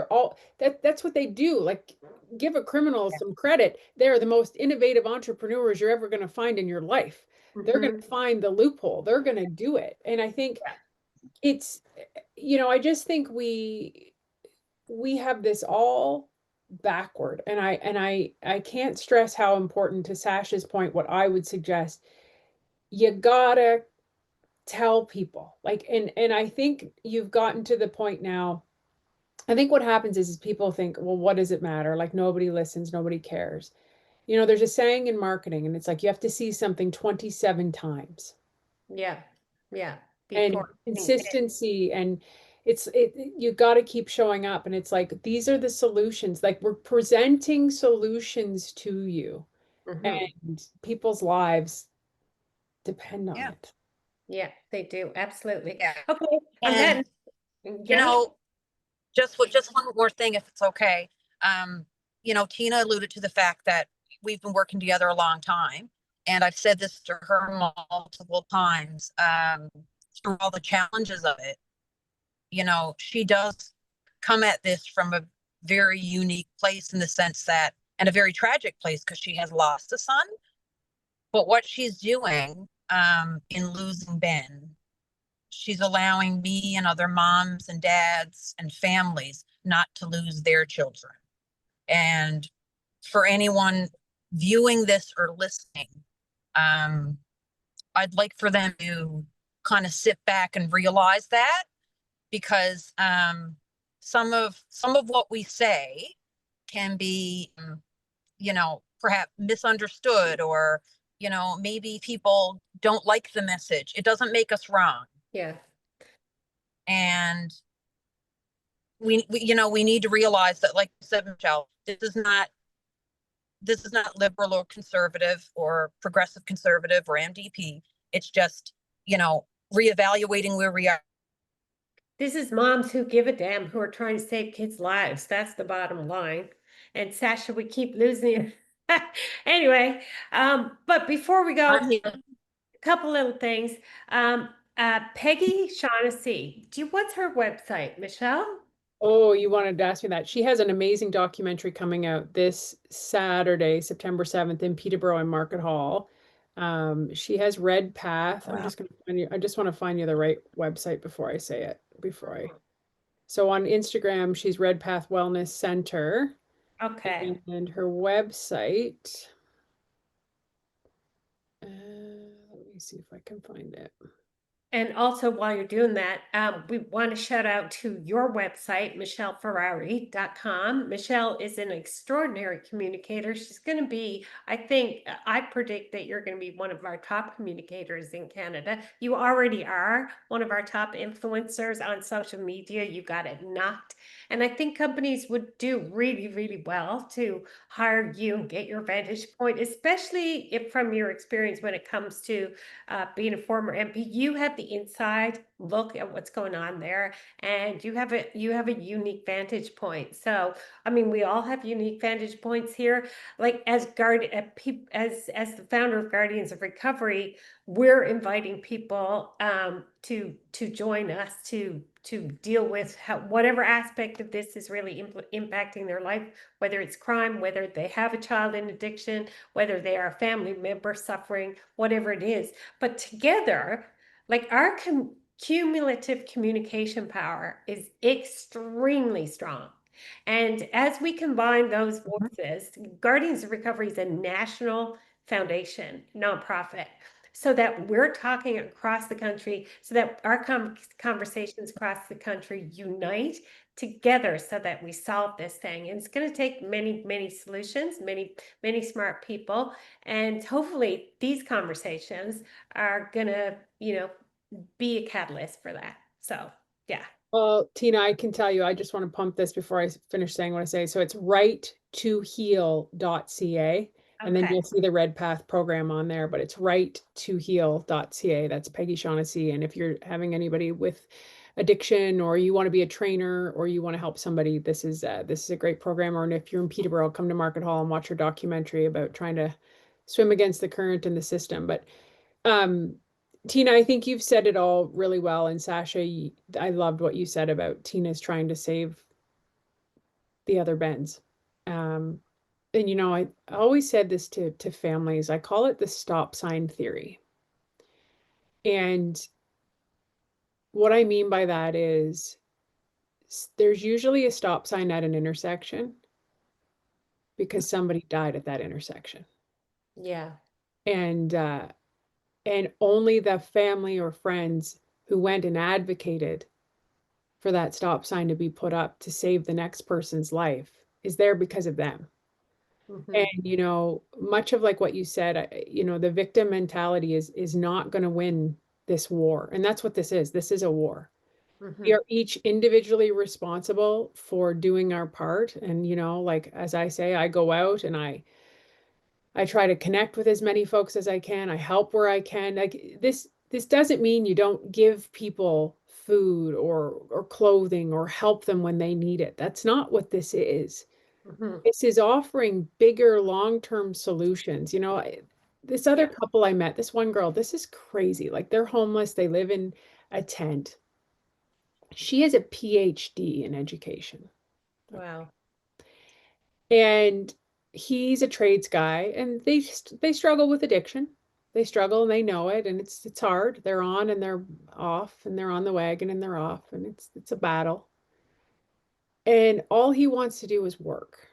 that's what they do. Like give a criminal some credit. They're the most innovative entrepreneurs you're ever going to find in your life. They're going to find the loophole. They're going to do it. And I think it's, I just think we have this all backward. And I can't stress how important, to Sasha's point, what I would suggest, you gotta tell people. Like, and I think you've gotten to the point now. I think what happens is people think, well, what does it matter? Like nobody listens, nobody cares. There's a saying in marketing, and it's like you have to see something 27 times. Yeah. Yeah. And Before. consistency, and you got to keep showing up, and it's like these are the solutions. Like we're presenting solutions to you, Mhm. and people's lives depend on Yeah. it. Yeah, they do. Absolutely. Yeah. Okay. On And, that, yeah. just one more thing, if it's okay. Um, Tina alluded to the fact that we've been working together a long time. And I've said this to her multiple times, through all the challenges of it. She does come at this from a very unique place in the sense that, and a very tragic place because she has lost a son. But what she's doing, in losing Ben, she's allowing me and other moms and dads and families not to lose their children. And for anyone viewing this or listening, um, I'd like for them to kind of sit back and realize that, because some of what we say can be, perhaps misunderstood, or maybe people don't like the message. It doesn't make us wrong, Yeah. and we need to realize that, like I said, Michelle, this is not liberal or conservative or progressive conservative or MDP. It's just, reevaluating where we are. This is moms who give a damn, who are trying to save kids' lives. That's the bottom line. And Sasha, we keep losing you. Anyway, but before we go, I'm here. a couple little things. Um, Peggy Shaughnessy, what's her website, Michelle? Oh, you wanted to ask me that. She has an amazing documentary coming out this Saturday, September 7th in Peterborough and Market Hall. She has Red Path. I'm just going to find you. I just want to find you the right website before I say it. So on Instagram, she's Red Path Wellness Center, Okay. and her website. Let me see if I can find it. And also, while you're doing that, we want to shout out to your website, michelleferrari.com. Michelle is an extraordinary communicator. She's going to be, I predict that you're going to be one of our top communicators in Canada. You already are one of our top influencers on social media. You got it knocked. And I think companies would do really, really well to hire you and get your vantage point, especially if from your experience when it comes to being a former MP, you have the inside look at what's going on there, and you have a unique vantage point. So, I mean, we all have unique vantage points here. Like as the founder of Guardians of Recovery, we're inviting people to join us to deal with whatever aspect of this is really impacting their life, whether it's crime, whether they have a child in addiction, whether they are a family member suffering, whatever it is. But together, like our cumulative communication power is extremely strong. And as we combine those voices, Guardians of Recovery is a national foundation, nonprofit, so that we're talking across the country, so that our conversations across the country unite together so that we solve this thing. And it's going to take many, many solutions, many, many smart people. And hopefully these conversations are going to, be a catalyst for that. So, yeah. Well, Tina, I can tell you, I just want to pump this before I finish saying what I say. So it's right2heal.ca, and then Okay. you'll see the Red Path program on there, but it's right2heal.ca. That's Peggy Shaughnessy. And if you're having anybody with addiction, or you want to be a trainer, or you want to help somebody, this is a great program. Or if you're in Peterborough, come to Market Hall and watch her documentary about trying to swim against the current in the system. But um, Tina, I think you've said it all really well. And Sasha, I loved what you said about Tina's trying to save the other Bens. Um, and I always said this to families. I call it the stop sign theory. And what I mean by that is there's usually a stop sign at an intersection because somebody died at that intersection. Yeah. And only the family or friends who went and advocated for that stop sign to be put up to save the next person's life is there because of them. And Mhm. much of like what you said, the victim mentality is not going to win this war. And that's what this is. This is a war. We Mhm. are each individually responsible for doing our part. And, you know, like as I say, I go out and I try to connect with as many folks as I can. I help where I can. Like this doesn't mean you don't give people food or clothing or help them when they need it. That's not what this is. Mhm. This is offering bigger long-term solutions. You know, this other Yeah. couple I met, this one girl, this is crazy. Like they're homeless, they live in a tent. She has a PhD in education. Wow. And he's a trades guy and they struggle with addiction. They struggle and they know it and it's hard. They're on and they're off and they're on the wagon and they're off and it's a battle. And all he wants to do is work.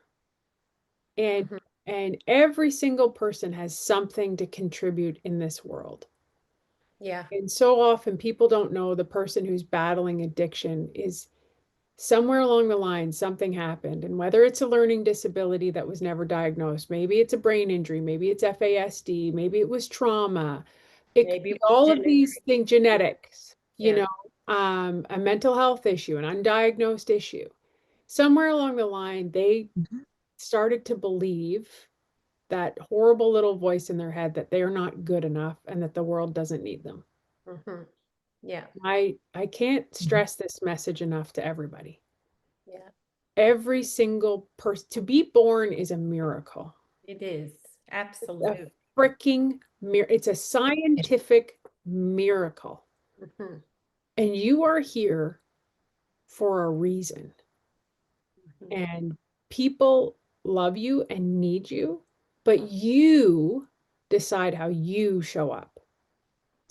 And Mhm. and every single person has something to contribute in this world. Yeah. And so often people don't know the person who's battling addiction is somewhere along the line, something happened. And whether it's a learning disability that was never diagnosed, maybe it's a brain injury, maybe it's FASD, maybe it was trauma. It could Maybe be it was all of genetic. these things, genetics, you Yeah. know, a mental health issue, an undiagnosed issue. Somewhere along the line, they Mhm. started to believe that horrible little voice in their head that they're not good enough and that the world doesn't need them. Mhm. Yeah. I can't Mhm. stress this message enough to everybody. Yeah. Every single person to be born is a miracle. It is. A Absolute. freaking miracle. It's a scientific miracle. Mhm. And you are here for a reason. Mhm. And people love you and need you, but you decide how you show up.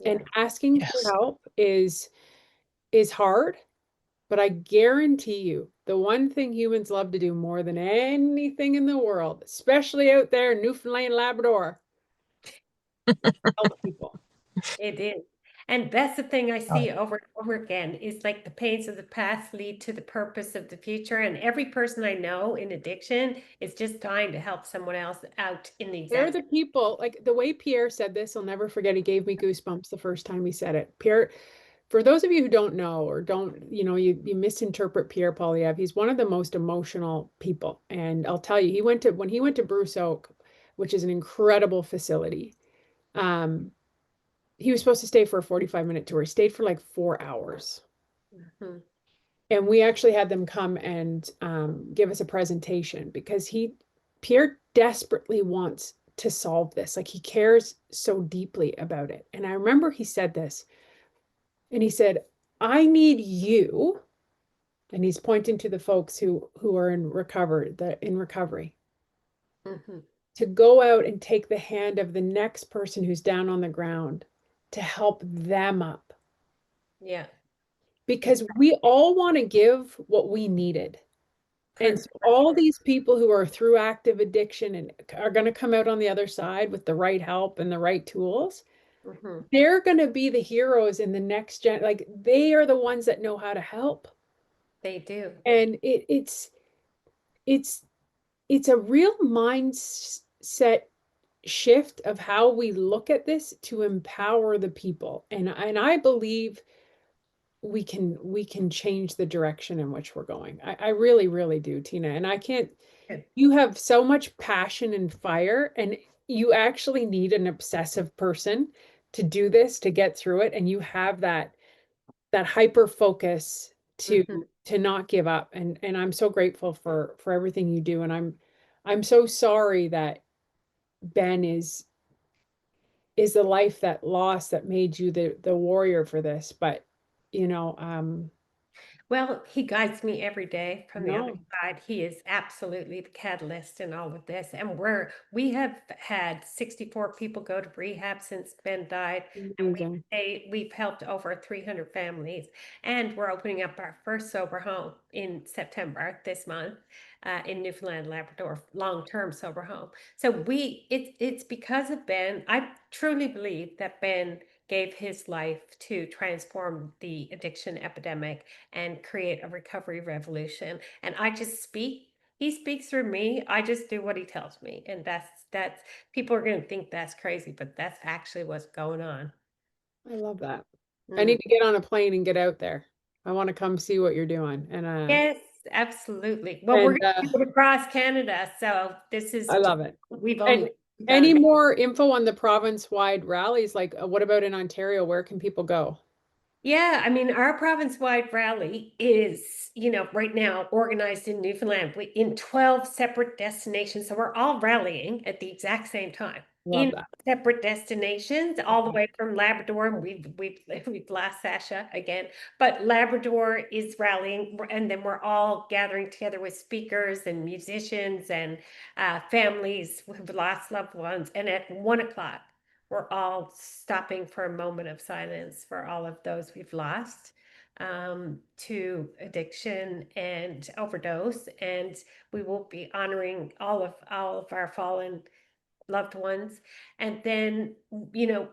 And Yeah. asking for Yes. help is hard, but I guarantee you, the one thing humans love to do more than anything in the world, especially out there in Newfoundland, Labrador, help people. It is. And that's the thing I Oh, see over and over again is like the pains of the past lead to the purpose of the future. And every person I know in addiction is just dying to help someone else out in the They're exact. the people, like the way Pierre said this, I'll never forget. He gave me goosebumps the first time he said it. Pierre, for those of you who don't know or don't, you know, you misinterpret Pierre Polyev, he's one of the most emotional people. And I'll tell you, when he went to Bruce Oak, which is an incredible facility, um, he was supposed to stay for a 45-minute tour. He stayed for like 4 hours. Mhm. And we actually had them come and give us a presentation because Pierre desperately wants to solve this. Like he cares so deeply about it. And I remember he said this, and he said, "I need you," and he's pointing to the folks who are in recovery, Mhm. to go out and take the hand of the next person who's down on the ground to help them up. Yeah. Because we all want to give what we needed. And so For all sure. these people who are through active addiction and are going to come out on the other side with the right help and the right tools, Mhm. they're going to be the heroes in the next gen. Like they are the ones that know how to help. They do. And it's it's a real mindset shift of how we look at this to empower the people. And I believe we can change the direction in which we're going. I really, really do, Tina. And I can't Good. you have so much passion and fire, and you actually need an obsessive person to do this, to get through it. And you have that hyper focus Mhm. to not give up. And I'm so grateful for everything you do. And I'm so sorry that Ben is the life that lost that made you the warrior for this. But you know, Well, he guides me every day from the other no, side. He is absolutely the catalyst in all of this. And we have had 64 people go to rehab since Ben died. And amazing. we've helped over 300 families. And we're opening up our first sober home in September this month in Newfoundland, Labrador, long-term sober home. So it's because of Ben. I truly believe that Ben gave his life to transform the addiction epidemic and create a recovery revolution. And he speaks through me. I just do what he tells me. And that's people are going to think that's crazy, but that's actually what's going on. I love that. I Mm. need to get on a plane and get out there. I want to come see what you're doing. And Yes, absolutely. Well, we're and going to do it across Canada, so this is I love it. we've And only any begun. more info on the province-wide rallies? Like, what about in Ontario? Where can people go? Yeah, I mean, our province-wide rally is, right now organized in Newfoundland in 12 separate destinations. So we're all rallying at the exact same time Love in that. separate destinations, all the Okay. way from Labrador. And we've lost Sacha again, but Labrador is rallying, and then we're all gathering together with speakers and musicians and families who've lost loved ones. And at 1 o'clock, we're all stopping for a moment of silence for all of those we've lost to addiction and overdose, and we will be honoring all of our fallen loved ones. And then,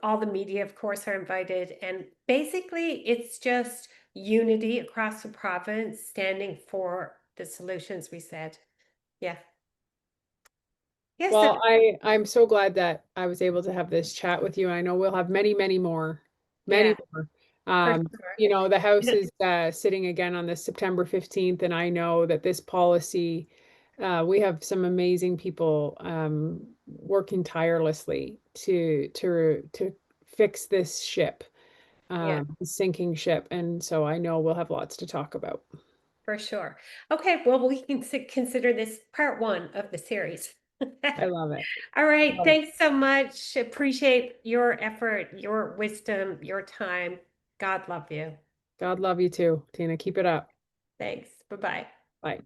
all the media, of course, are invited, and basically it's just unity across the province standing for the solutions we said. Yeah. Yes, Well, I'm so glad that I was able to have this chat with you. I know we'll have many, many more, yeah, many more. for You know, the House sure. is sitting again on this September 15th, and I know that this policy, we have some amazing people working tirelessly to fix this ship, Yeah, sinking ship, and so I know we'll have lots to talk about. for sure. Okay, well, we can consider this part one of the series. I love it. All right, Love it. thanks so much. Appreciate your effort, your wisdom, your time. God love you. God love you too, Tina. Keep it up. Thanks. Bye-bye. Bye.